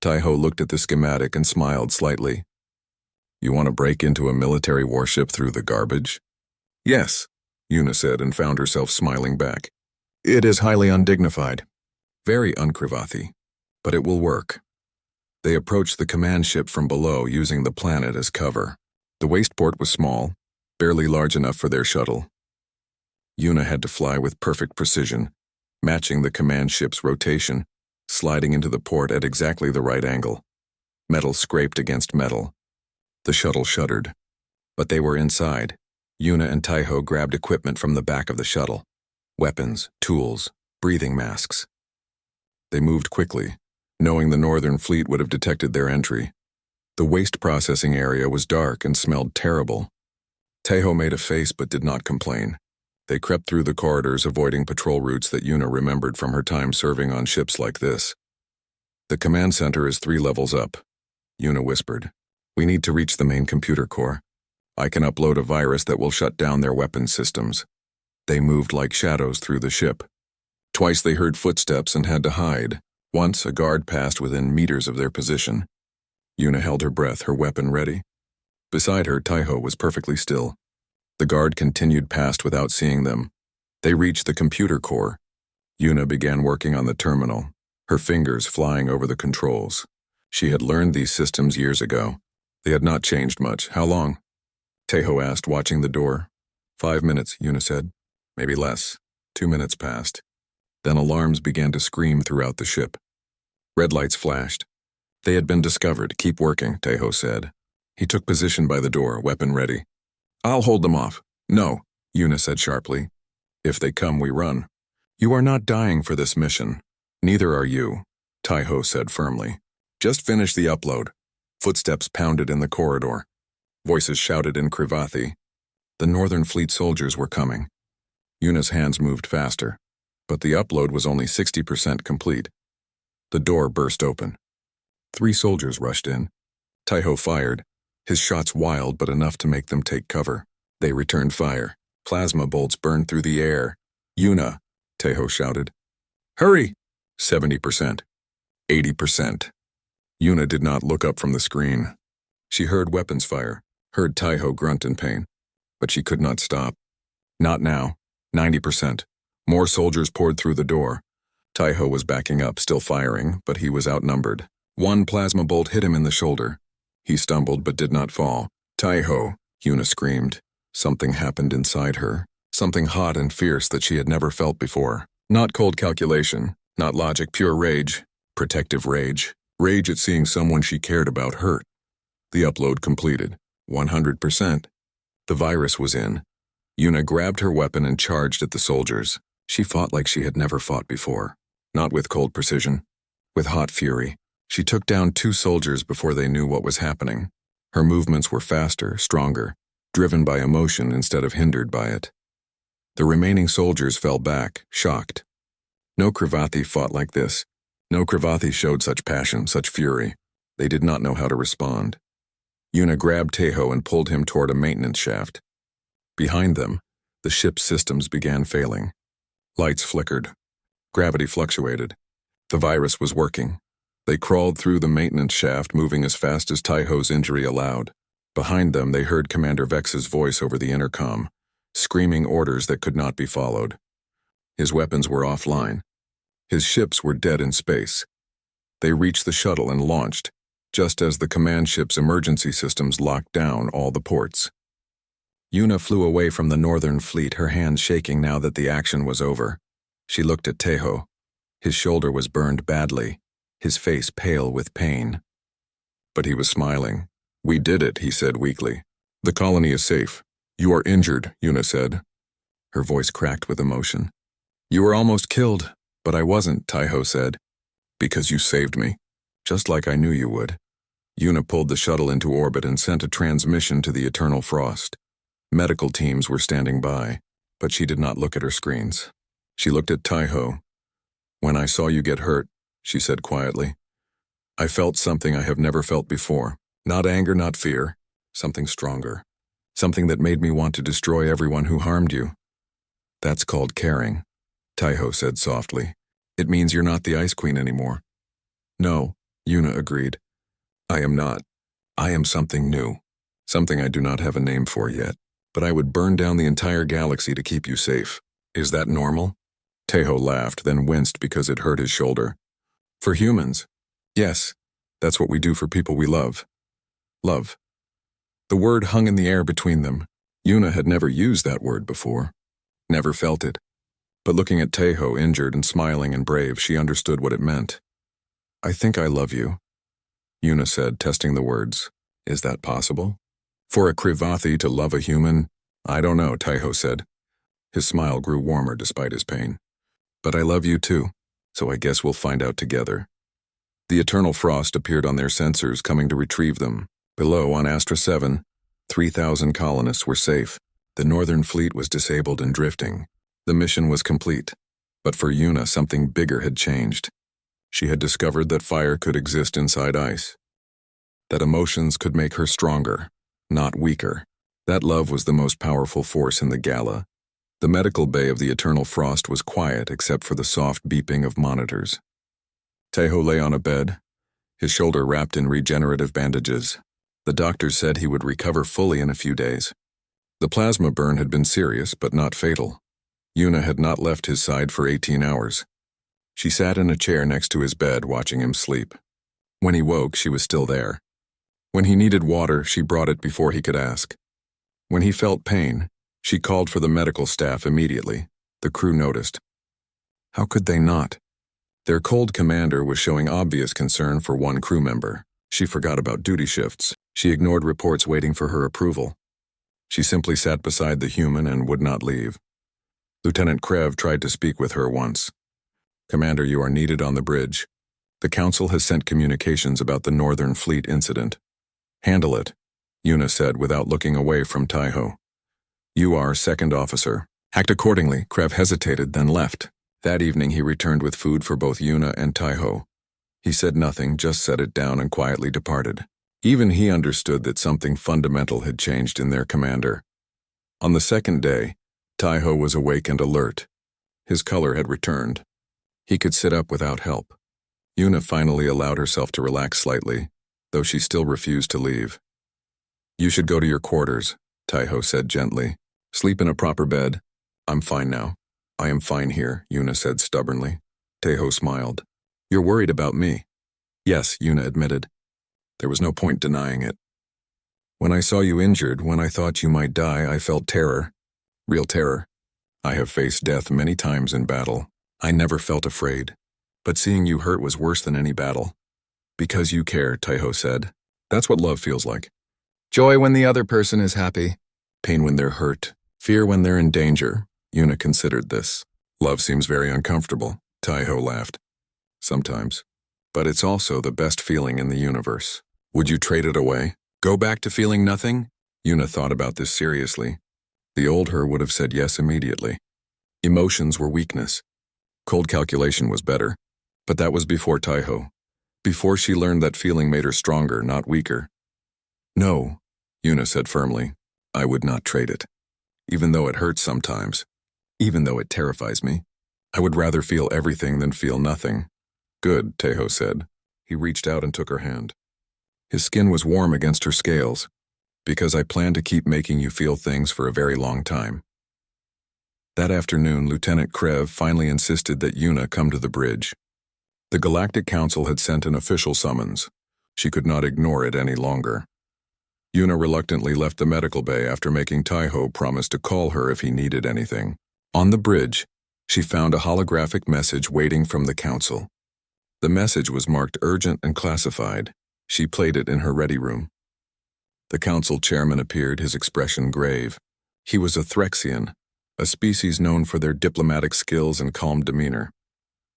A: Taiho looked at the schematic and smiled slightly. You want to break into a military warship through the garbage? Yes, Yuna said and found herself smiling back. It is highly undignified. Very unkrivathi. But it will work. They approached the command ship from below using the planet as cover. The waste port was small, barely large enough for their shuttle. Yuna had to fly with perfect precision, matching the command ship's rotation, sliding into the port at exactly the right angle. Metal scraped against metal. The shuttle shuddered. But they were inside. Yuna and Taiho grabbed equipment from the back of the shuttle. Weapons, tools, breathing masks. They moved quickly, knowing the Northern Fleet would have detected their entry. The waste processing area was dark and smelled terrible. Taiho made a face but did not complain. They crept through the corridors, avoiding patrol routes that Yuna remembered from her time serving on ships like this. The command center is 3 levels up, Yuna whispered. We need to reach the main computer core. I can upload a virus that will shut down their weapons systems. They moved like shadows through the ship. Twice they heard footsteps and had to hide. Once, a guard passed within meters of their position. Yuna held her breath, her weapon ready. Beside her, Taiho was perfectly still. The guard continued past without seeing them. They reached the computer core. Yuna began working on the terminal, her fingers flying over the controls. She had learned these systems years ago. They had not changed much. How long? Taiho asked, watching the door. 5 minutes, Yuna said. Maybe less. 2 minutes passed. Then alarms began to scream throughout the ship. Red lights flashed. They had been discovered. Keep working, Tejo said. He took position by the door, weapon ready. I'll hold them off. No, Yuna said sharply. If they come, we run. You are not dying for this mission. Neither are you, Tejo said firmly. Just finish the upload. Footsteps pounded in the corridor. Voices shouted in Krivathi. The Northern Fleet soldiers were coming. Yuna's hands moved faster, but the upload was only 60% complete. The door burst open. 3 soldiers rushed in. Tejo fired, his shots wild but enough to make them take cover. They returned fire. Plasma bolts burned through the air. Yuna, Tejo shouted. Hurry! 70%. 80%. Yuna did not look up from the screen. She heard weapons fire, heard Tejo grunt in pain, but she could not stop. Not now. 90%. More soldiers poured through the door. Tejo was backing up, still firing, but he was outnumbered. One plasma bolt hit him in the shoulder. He stumbled but did not fall. Tejo, Yuna screamed. Something happened inside her, something hot and fierce that she had never felt before. Not cold calculation, not logic, pure rage, protective rage. Rage at seeing someone she cared about hurt. The upload completed. 100%. The virus was in. Yuna grabbed her weapon and charged at the soldiers. She fought like she had never fought before. Not with cold precision. With hot fury. She took down 2 soldiers before they knew what was happening. Her movements were faster, stronger, driven by emotion instead of hindered by it. The remaining soldiers fell back, shocked. No Krivathi fought like this. No Krivathi showed such passion, such fury. They did not know how to respond. Yuna grabbed Tejo and pulled him toward a maintenance shaft. Behind them, the ship's systems began failing. Lights flickered. Gravity fluctuated. The virus was working. They crawled through the maintenance shaft, moving as fast as Tejo's injury allowed. Behind them, they heard Commander Vex's voice over the intercom, screaming orders that could not be followed. His weapons were offline. His ships were dead in space. They reached the shuttle and launched, just as the command ship's emergency systems locked down all the ports. Yuna flew away from the Northern Fleet, her hands shaking now that the action was over. She looked at Tejo. His shoulder was burned badly, his face pale with pain. But he was smiling. We did it, he said weakly. The colony is safe. You are injured, Yuna said. Her voice cracked with emotion. You were almost killed, but I wasn't, Tejo said. Because you saved me, just like I knew you would. Yuna pulled the shuttle into orbit and sent a transmission to the Eternal Frost. Medical teams were standing by, but she did not look at her screens. She looked at Tejo. When I saw you get hurt, she said quietly, I felt something I have never felt before. Not anger, not fear. Something stronger. Something that made me want to destroy everyone who harmed you. That's called caring, Tejo said softly. It means you're not the Ice Queen anymore. No, Yuna agreed. I am not. I am something new. Something I do not have a name for yet. But I would burn down the entire galaxy to keep you safe. Is that normal? Tejo laughed, then winced because it hurt his shoulder. For humans, yes, that's what we do for people we love. Love. The word hung in the air between them. Yuna had never used that word before. Never felt it. But looking at Tejo, injured and smiling and brave, she understood what it meant. I think I love you, Yuna said, testing the words. Is that possible? For a Krivathi to love a human? I don't know, Tejo said. His smile grew warmer despite his pain. But I love you too, so I guess we'll find out together. The Eternal Frost appeared on their sensors, coming to retrieve them. Below, on Astra 7, 3,000 colonists were safe. The Northern Fleet was disabled and drifting. The mission was complete. But for Yuna, something bigger had changed. She had discovered that fire could exist inside ice. That emotions could make her stronger, not weaker. That love was the most powerful force in the gala. The medical bay of the Eternal Frost was quiet except for the soft beeping of monitors. Tejo lay on a bed, his shoulder wrapped in regenerative bandages. The doctors said he would recover fully in a few days. The plasma burn had been serious but not fatal. Yuna had not left his side for 18 hours. She sat in a chair next to his bed, watching him sleep. When he woke, she was still there. When he needed water, she brought it before he could ask. When he felt pain, she called for the medical staff immediately. The crew noticed. How could they not? Their cold commander was showing obvious concern for one crew member. She forgot about duty shifts. She ignored reports waiting for her approval. She simply sat beside the human and would not leave. Lieutenant Krev tried to speak with her once. "Commander, you are needed on the bridge. The Council has sent communications about the Northern Fleet incident." "Handle it," Yuna said without looking away from Taiho. "You are second officer. Act accordingly." Krev hesitated, then left. That evening he returned with food for both Yuna and Taiho. He said nothing, just set it down and quietly departed. Even he understood that something fundamental had changed in their commander. On the second day, Taiho was awake and alert. His color had returned. He could sit up without help. Yuna finally allowed herself to relax slightly, though she still refused to leave. "You should go to your quarters," Taiho said gently. "Sleep in a proper bed." "I'm fine now." "I am fine here," Yuna said stubbornly. Taiho smiled. "You're worried about me." "Yes," Yuna admitted. There was no point denying it. "When I saw you injured, when I thought you might die, I felt terror. Real terror. I have faced death many times in battle. I never felt afraid. But seeing you hurt was worse than any battle." "Because you care," Taiho said. "That's what love feels like. Joy when the other person is happy. Pain when they're hurt. Fear when they're in danger." Yuna considered this. "Love seems very uncomfortable," Taiho laughed. "Sometimes. But it's also the best feeling in the universe. Would you trade it away? Go back to feeling nothing?" Yuna thought about this seriously. The old her would have said yes immediately. Emotions were weakness. Cold calculation was better. But that was before Taiho. Before she learned that feeling made her stronger, not weaker. "No," Yuna said firmly. "I would not trade it. Even though it hurts sometimes. Even though it terrifies me. I would rather feel everything than feel nothing." "Good," Taiho said. He reached out and took her hand. His skin was warm against her scales. "Because I plan to keep making you feel things for a very long time." That afternoon, Lieutenant Krev finally insisted that Yuna come to the bridge. The Galactic Council had sent an official summons. She could not ignore it any longer. Yuna reluctantly left the medical bay after making Taiho promise to call her if he needed anything. On the bridge, she found a holographic message waiting from the Council. The message was marked urgent and classified. She played it in her ready room. The Council chairman appeared, his expression grave. He was a Threxian, a species known for their diplomatic skills and calm demeanor.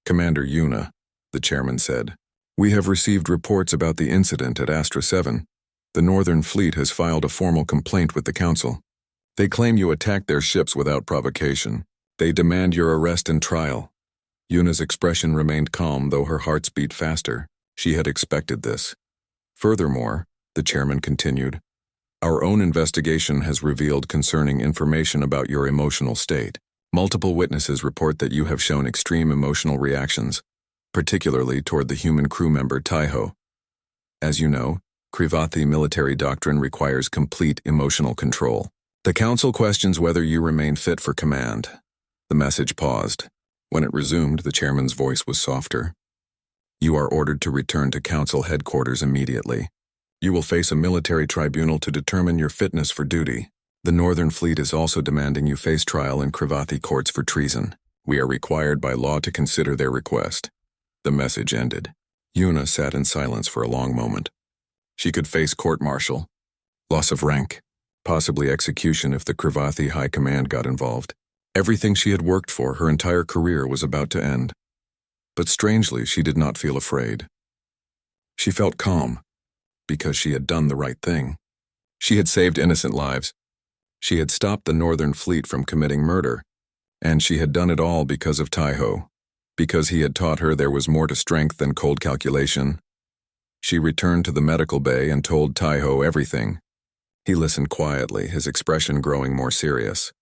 A: "Commander Yuna," the chairman said, "we have received reports about the incident at Astra 7. The Northern Fleet has filed a formal complaint with the Council. They claim you attacked their ships without provocation. They demand your arrest and trial." Yuna's expression remained calm, though her hearts beat faster. She had expected this. "Furthermore," the chairman continued, "our own investigation has revealed concerning information about your emotional state. Multiple witnesses report that you have shown extreme emotional reactions, particularly toward the human crew member Taiho. As you know, Krivathi military doctrine requires complete emotional control. The Council questions whether you remain fit for command." The message paused. When it resumed, the chairman's voice was softer. "You are ordered to return to Council headquarters immediately. You will face a military tribunal to determine your fitness for duty. The Northern Fleet is also demanding you face trial in Krivathi courts for treason. We are required by law to consider their request." The message ended. Yuna sat in silence for a long moment. She could face court-martial, loss of rank, possibly execution if the Krivathi High Command got involved. Everything she had worked for her entire career was about to end. But strangely, she did not feel afraid. She felt calm, because she had done the right thing. She had saved innocent lives. She had stopped the Northern Fleet from committing murder, and she had done it all because of Taiho, because he had taught her there was more to strength than cold calculation. She returned to the medical bay and told Taiho everything. He listened quietly, his expression growing more serious.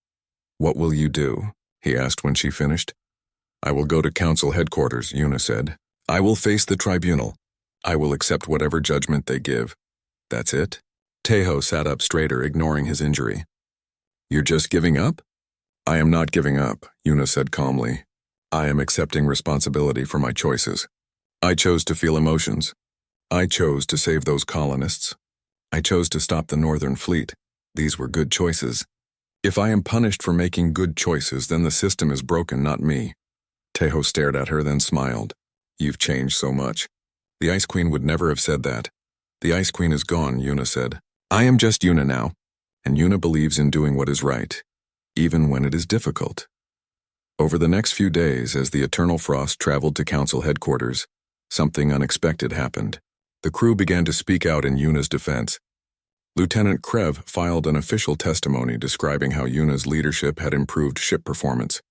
A: "What will you do?" he asked when she finished. "I will go to Council headquarters," Yuna said. "I will face the tribunal. I will accept whatever judgment they give." "That's it?" Taiho sat up straighter, ignoring his injury. "You're just giving up?" "I am not giving up," Yuna said calmly. "I am accepting responsibility for my choices. I chose to feel emotions. I chose to save those colonists. I chose to stop the Northern Fleet. These were good choices. If I am punished for making good choices, then the system is broken, not me." Taiho stared at her, then smiled. You've changed so much. The Ice Queen would never have said that. The Ice Queen is gone, Yuna said. I am just Yuna now, and Yuna believes in doing what is right, even when it is difficult. Over the next few days, as the Eternal Frost traveled to Council headquarters, something unexpected happened. The crew began to speak out in Yuna's defense. Lieutenant Krev filed an official testimony describing how Yuna's leadership had improved ship performance.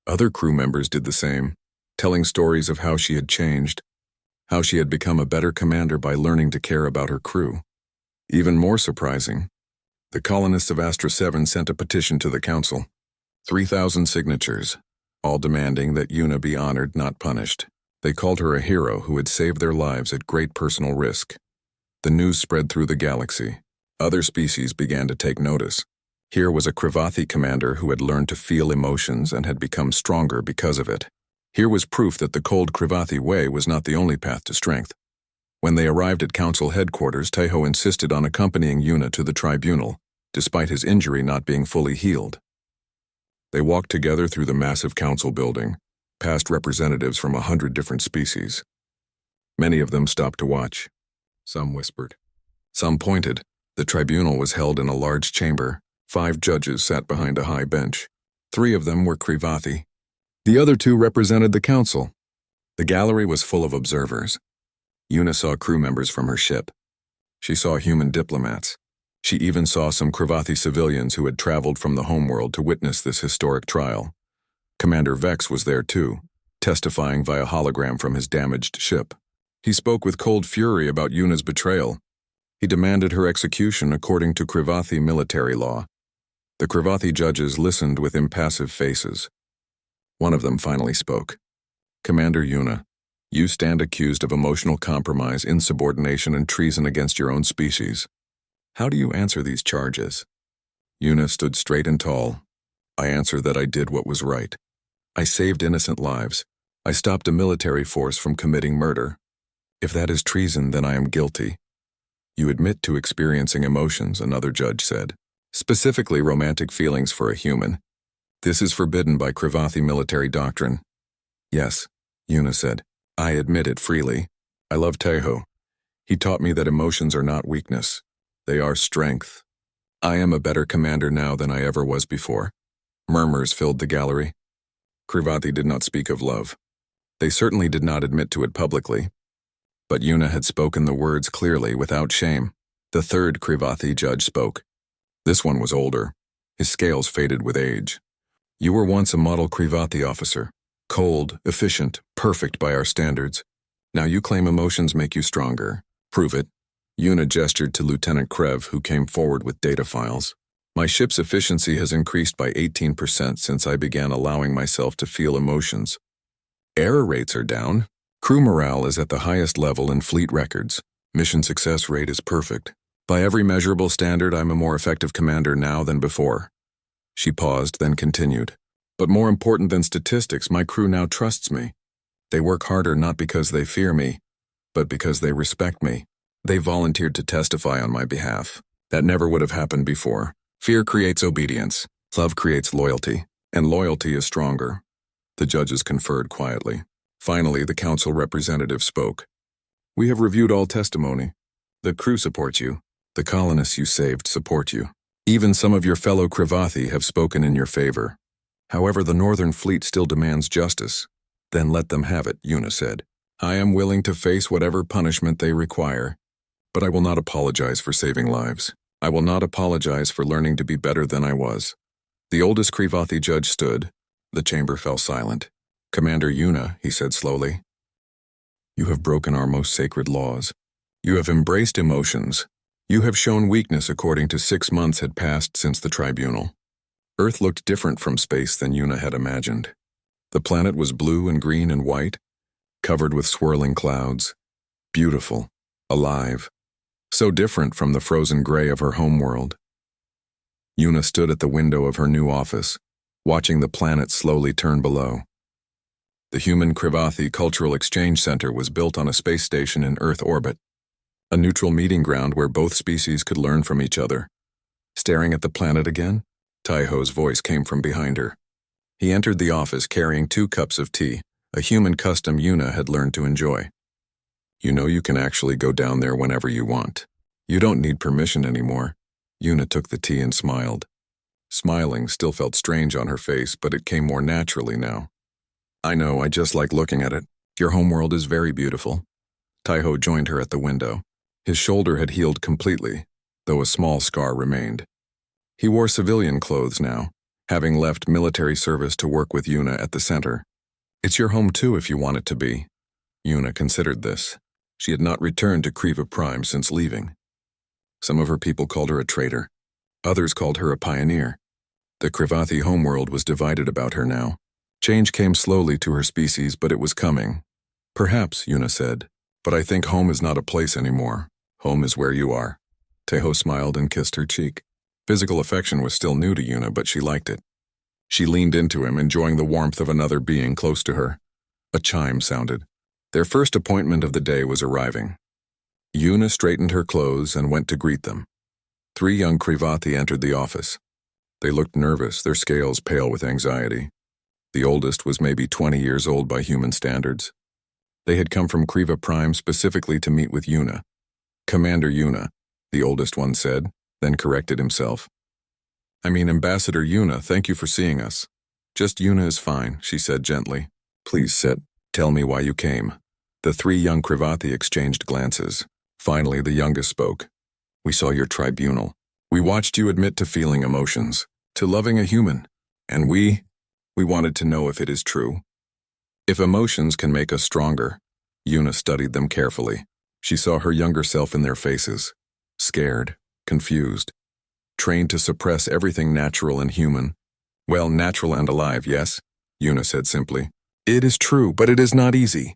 A: Other crew members did the same, telling stories of how she had changed, how she had become a better commander by learning to care about her crew. Even more surprising, the colonists of Astra 7 sent a petition to the Council. 3,000 signatures, all demanding that Yuna be honored, not punished. They called her a hero who had saved their lives at great personal risk. The news spread through the galaxy. Other species began to take notice. Here was a Krivathi commander who had learned to feel emotions and had become stronger because of it. Here was proof that the cold Krivathi way was not the only path to strength. When they arrived at Council headquarters, Taeho insisted on accompanying Yuna to the tribunal, despite his injury not being fully healed. They walked together through the massive council building, past representatives from 100 different species. Many of them stopped to watch. Some whispered. Some pointed. The tribunal was held in a large chamber. 5 judges sat behind a high bench. 3 of them were Krivathi. The other 2 represented the council. The gallery was full of observers. Yuna saw crew members from her ship. She saw human diplomats. She even saw some Krivathi civilians who had traveled from the homeworld to witness this historic trial. Commander Vex was there too, testifying via hologram from his damaged ship. He spoke with cold fury about Yuna's betrayal. He demanded her execution according to Krivathi military law. The Krivathi judges listened with impassive faces. One of them finally spoke. Commander Yuna, you stand accused of emotional compromise, insubordination, and treason against your own species. How do you answer these charges? Yuna stood straight and tall. I answer that I did what was right. I saved innocent lives. I stopped a military force from committing murder. If that is treason, then I am guilty. You admit to experiencing emotions, another judge said, specifically romantic feelings for a human. This is forbidden by Krivathi military doctrine. Yes, Yuna said. I admit it freely. I love Taeho. He taught me that emotions are not weakness. They are strength. I am a better commander now than I ever was before. Murmurs filled the gallery. Krivathi did not speak of love. They certainly did not admit to it publicly. But Yuna had spoken the words clearly, without shame. The 3rd Krivathi judge spoke. This one was older. His scales faded with age. You were once a model Krivathi officer. Cold, efficient, perfect by our standards. Now you claim emotions make you stronger. Prove it. Yuna gestured to Lieutenant Krev, who came forward with data files. My ship's efficiency has increased by 18% since I began allowing myself to feel emotions. Error rates are down. Crew morale is at the highest level in fleet records. Mission success rate is perfect. By every measurable standard, I'm a more effective commander now than before. She paused, then continued. But more important than statistics, my crew now trusts me. They work harder not because they fear me, but because they respect me. They volunteered to testify on my behalf. That never would have happened before. Fear creates obedience. Love creates loyalty. And loyalty is stronger. The judges conferred quietly. Finally, the council representative spoke. We have reviewed all testimony. The crew supports you. The colonists you saved support you. Even some of your fellow Krivathi have spoken in your favor. However, the Northern Fleet still demands justice. Then let them have it, Yuna said. I am willing to face whatever punishment they require. But I will not apologize for saving lives. I will not apologize for learning to be better than I was. The oldest Krivathi judge stood. The chamber fell silent. Commander Yuna, he said slowly, you have broken our most sacred laws. You have embraced emotions. You have shown weakness according to 6 months had passed since the tribunal. Earth looked different from space than Yuna had imagined. The planet was blue and green and white, covered with swirling clouds, beautiful, alive, so different from the frozen gray of her homeworld. Yuna stood at the window of her new office, watching the planet slowly turn below. The human Krivathi Cultural Exchange Center was built on a space station in Earth orbit, a neutral meeting ground where both species could learn from each other. Staring at the planet again, Taeho's voice came from behind her. He entered the office carrying 2 cups of tea, a human custom Yuna had learned to enjoy. You know you can actually go down there whenever you want. You don't need permission anymore. Yuna took the tea and smiled. Smiling still felt strange on her face, but it came more naturally now. I know, I just like looking at it. Your homeworld is very beautiful. Taiho joined her at the window. His shoulder had healed completely, though a small scar remained. He wore civilian clothes now, having left military service to work with Yuna at the center. It's your home too if you want it to be. Yuna considered this. She had not returned to Kriva Prime since leaving. Some of her people called her a traitor. Others called her a pioneer. The Krivathi homeworld was divided about her now. Change came slowly to her species, but it was coming. Perhaps, Yuna said, but I think home is not a place anymore. Home is where you are. Taiho smiled and kissed her cheek. Physical affection was still new to Yuna, but she liked it. She leaned into him, enjoying the warmth of another being close to her. A chime sounded. Their first appointment of the day was arriving. Yuna straightened her clothes and went to greet them. 3 young Krivathi entered the office. They looked nervous, their scales pale with anxiety. The oldest was maybe 20 years old by human standards. They had come from Kriva Prime specifically to meet with Yuna. Commander Yuna, the oldest one said, then corrected himself. I mean, Ambassador Yuna, thank you for seeing us. Just Yuna is fine, she said gently. Please sit. Tell me why you came. The 3 young Krivathi exchanged glances. Finally, the youngest spoke. We saw your tribunal. We watched you admit to feeling emotions, to loving a human. And we wanted to know if it is true. If emotions can make us stronger. Yuna studied them carefully. She saw her younger self in their faces. Scared, confused, trained to suppress everything natural and human. Well, natural and alive, yes, Yuna said simply. It is true, but it is not easy.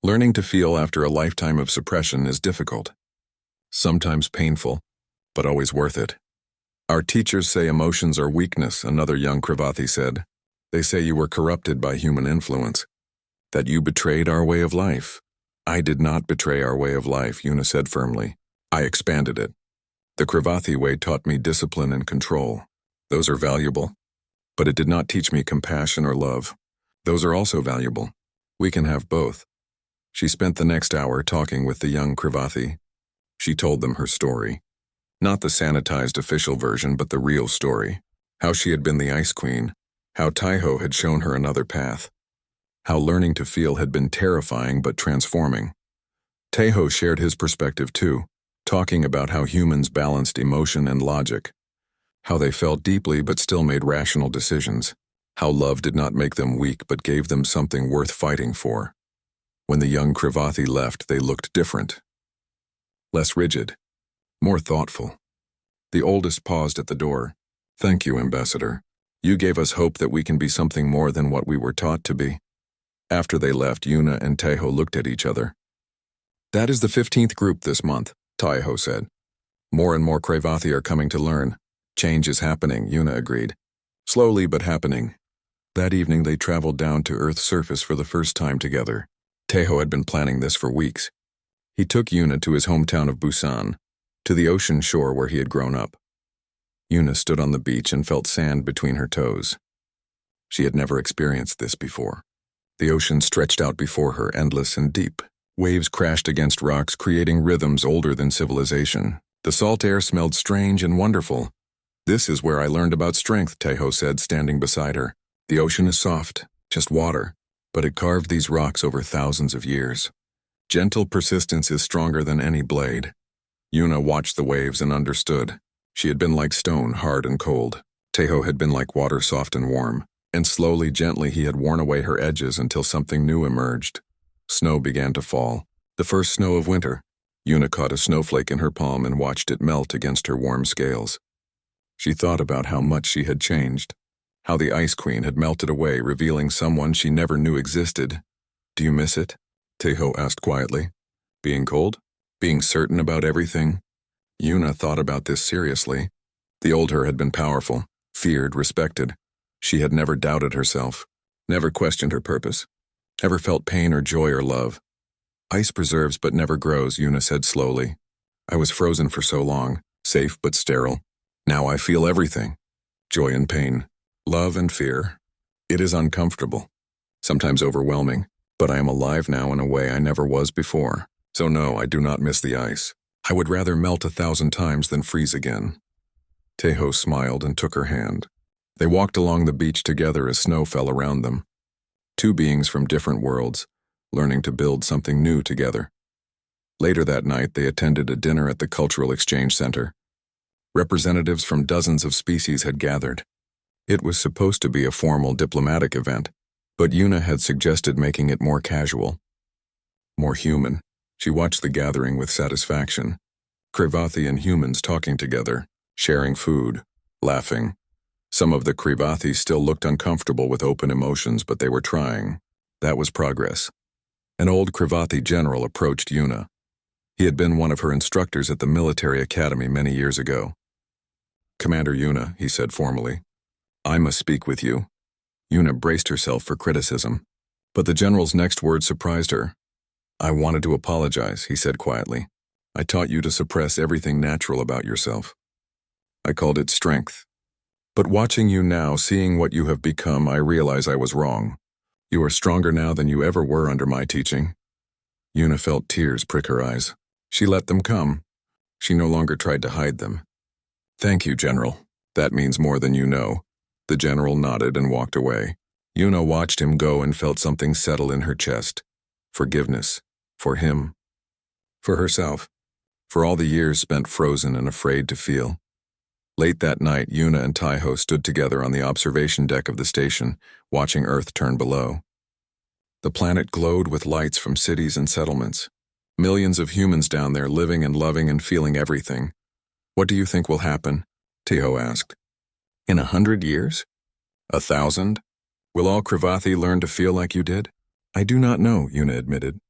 A: Learning to feel after a lifetime of suppression is difficult. Sometimes painful, but always worth it. Our teachers say emotions are weakness, another young Krivathi said. They say you were corrupted by human influence. That you betrayed our way of life. I did not betray our way of life, Yuna said firmly. I expanded it. The Krivathi way taught me discipline and control. Those are valuable. But it did not teach me compassion or love. Those are also valuable. We can have both. She spent the next hour talking with the young Krivathi. She told them her story. Not the sanitized official version, but the real story. How she had been the Ice Queen. How Taiho had shown her another path. How learning to feel had been terrifying but transforming. Taiho shared his perspective too, talking about how humans balanced emotion and logic. How they felt deeply but still made rational decisions. How love did not make them weak but gave them something worth fighting for. When the young Krivathi left, they looked different. Less rigid. More thoughtful. The oldest paused at the door. Thank you, Ambassador. You gave us hope that we can be something more than what we were taught to be. After they left, Yuna and Taiho looked at each other. That is the 15th group this month, Taiho said. More and more Krivathi are coming to learn. Change is happening, Yuna agreed. Slowly but happening. That evening they traveled down to Earth's surface for the first time together. Taiho had been planning this for weeks. He took Yuna to his hometown of Busan, to the ocean shore where he had grown up. Yuna stood on the beach and felt sand between her toes. She had never experienced this before. The ocean stretched out before her, endless and deep. Waves crashed against rocks, creating rhythms older than civilization. The salt air smelled strange and wonderful. This is where I learned about strength, Taiho said, standing beside her. The ocean is soft, just water, but it carved these rocks over thousands of years. Gentle persistence is stronger than any blade. Yuna watched the waves and understood. She had been like stone, hard and cold. Taiho had been like water, soft and warm. And slowly, gently, he had worn away her edges until something new emerged. Snow began to fall. The first snow of winter. Yuna caught a snowflake in her palm and watched it melt against her warm scales. She thought about how much she had changed. How the Ice Queen had melted away, revealing someone she never knew existed. Do you miss it? Taiho asked quietly. Being cold? Being certain about everything? Yuna thought about this seriously. The old her had been powerful, feared, respected. She had never doubted herself, never questioned her purpose, ever felt pain or joy or love. Ice preserves but never grows, Yuna said slowly. I was frozen for so long, safe but sterile. Now I feel everything. Joy and pain, love and fear. It is uncomfortable, sometimes overwhelming, But I am alive now in a way I never was before. So no, I do not miss the ice. I would rather melt 1,000 times than freeze again. Tejo smiled and took her hand. They walked along the beach together as snow fell around them. Two beings from different worlds, learning to build something new together. Later that night, they attended a dinner at the Cultural Exchange Center. Representatives from dozens of species had gathered. It was supposed to be a formal diplomatic event, but Yuna had suggested making it more casual, more human. She watched the gathering with satisfaction. Krivathi and humans talking together, sharing food, laughing. Some of the Krivathi still looked uncomfortable with open emotions, but they were trying. That was progress. An old Krivathi general approached Yuna. He had been one of her instructors at the military academy many years ago. "Commander Yuna," he said formally, "I must speak with you." Yuna braced herself for criticism, but the general's next words surprised her. "I wanted to apologize," he said quietly. "I taught you to suppress everything natural about yourself. I called it strength. But watching you now, seeing what you have become, I realize I was wrong. You are stronger now than you ever were under my teaching." Yuna felt tears prick her eyes. She let them come. She no longer tried to hide them. "Thank you, General. That means more than you know." The general nodded and walked away. Yuna watched him go and felt something settle in her chest. Forgiveness. For him. For herself. For all the years spent frozen and afraid to feel. Late that night, Yuna and Tejo stood together on the observation deck of the station, watching Earth turn below. The planet glowed with lights from cities and settlements. Millions of humans down there living and loving and feeling everything. "What do you think will happen?" Tejo asked. "In 100 years? 1,000? Will all Krivathi learn to feel like you did?" "I do not know," Yuna admitted.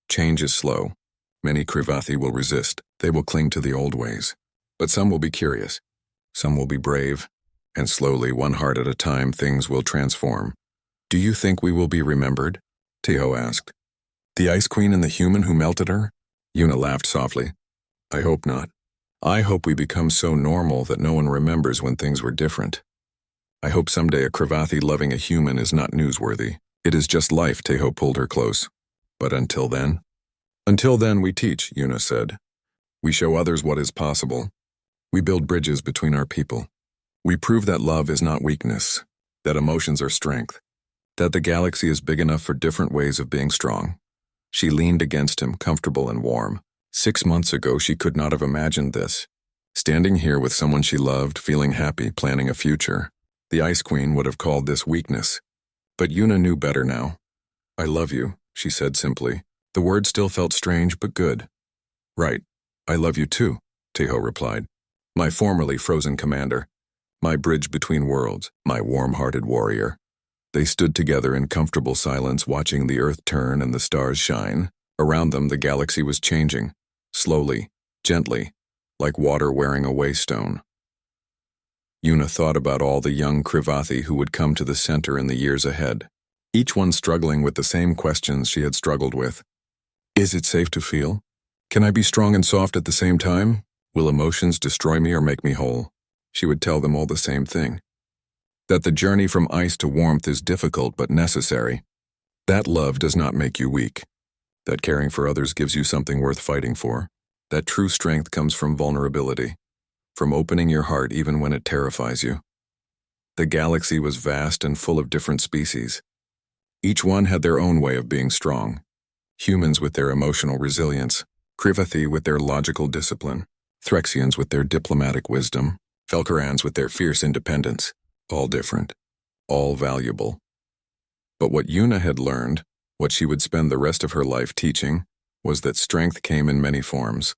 A: "Change is slow. Many Krivathi will resist. They will cling to the old ways. But some will be curious. Some will be brave. And slowly, one heart at a time, things will transform." "Do you think we will be remembered?" Tejo asked. "The Ice Queen and the human who melted her?" Yuna laughed softly. "I hope not. I hope we become so normal that no one remembers when things were different. I hope someday a Krivathi loving a human is not newsworthy. It is just life." Tejo pulled her close. "But until then?" "Until then we teach," Yuna said. "We show others what is possible. We build bridges between our people. We prove that love is not weakness, that emotions are strength, that the galaxy is big enough for different ways of being strong." She leaned against him, comfortable and warm. 6 months ago, she could not have imagined this. Standing here with someone she loved, feeling happy, planning a future. The Ice Queen would have called this weakness. But Yuna knew better now. "I love you," she said simply. The word still felt strange, but good. "Right. I love you too," Tejo replied. "My formerly frozen commander. My bridge between worlds, my warm-hearted warrior." They stood together in comfortable silence, watching the earth turn and the stars shine. Around them, the galaxy was changing. Slowly, gently, like water wearing a waystone. Yuna thought about all the young Krivathi who would come to the center in the years ahead, each one struggling with the same questions she had struggled with. Is it safe to feel? Can I be strong and soft at the same time? Will emotions destroy me or make me whole? She would tell them all the same thing. That the journey from ice to warmth is difficult but necessary. That love does not make you weak. That caring for others gives you something worth fighting for. That true strength comes from vulnerability, from opening your heart even when it terrifies you. The galaxy was vast and full of different species. Each one had their own way of being strong. Humans with their emotional resilience, Krivathi with their logical discipline, Threxians with their diplomatic wisdom, Felkarans with their fierce independence. All different, all valuable. But what Yuna had learned, what she would spend the rest of her life teaching, was that strength came in many forms.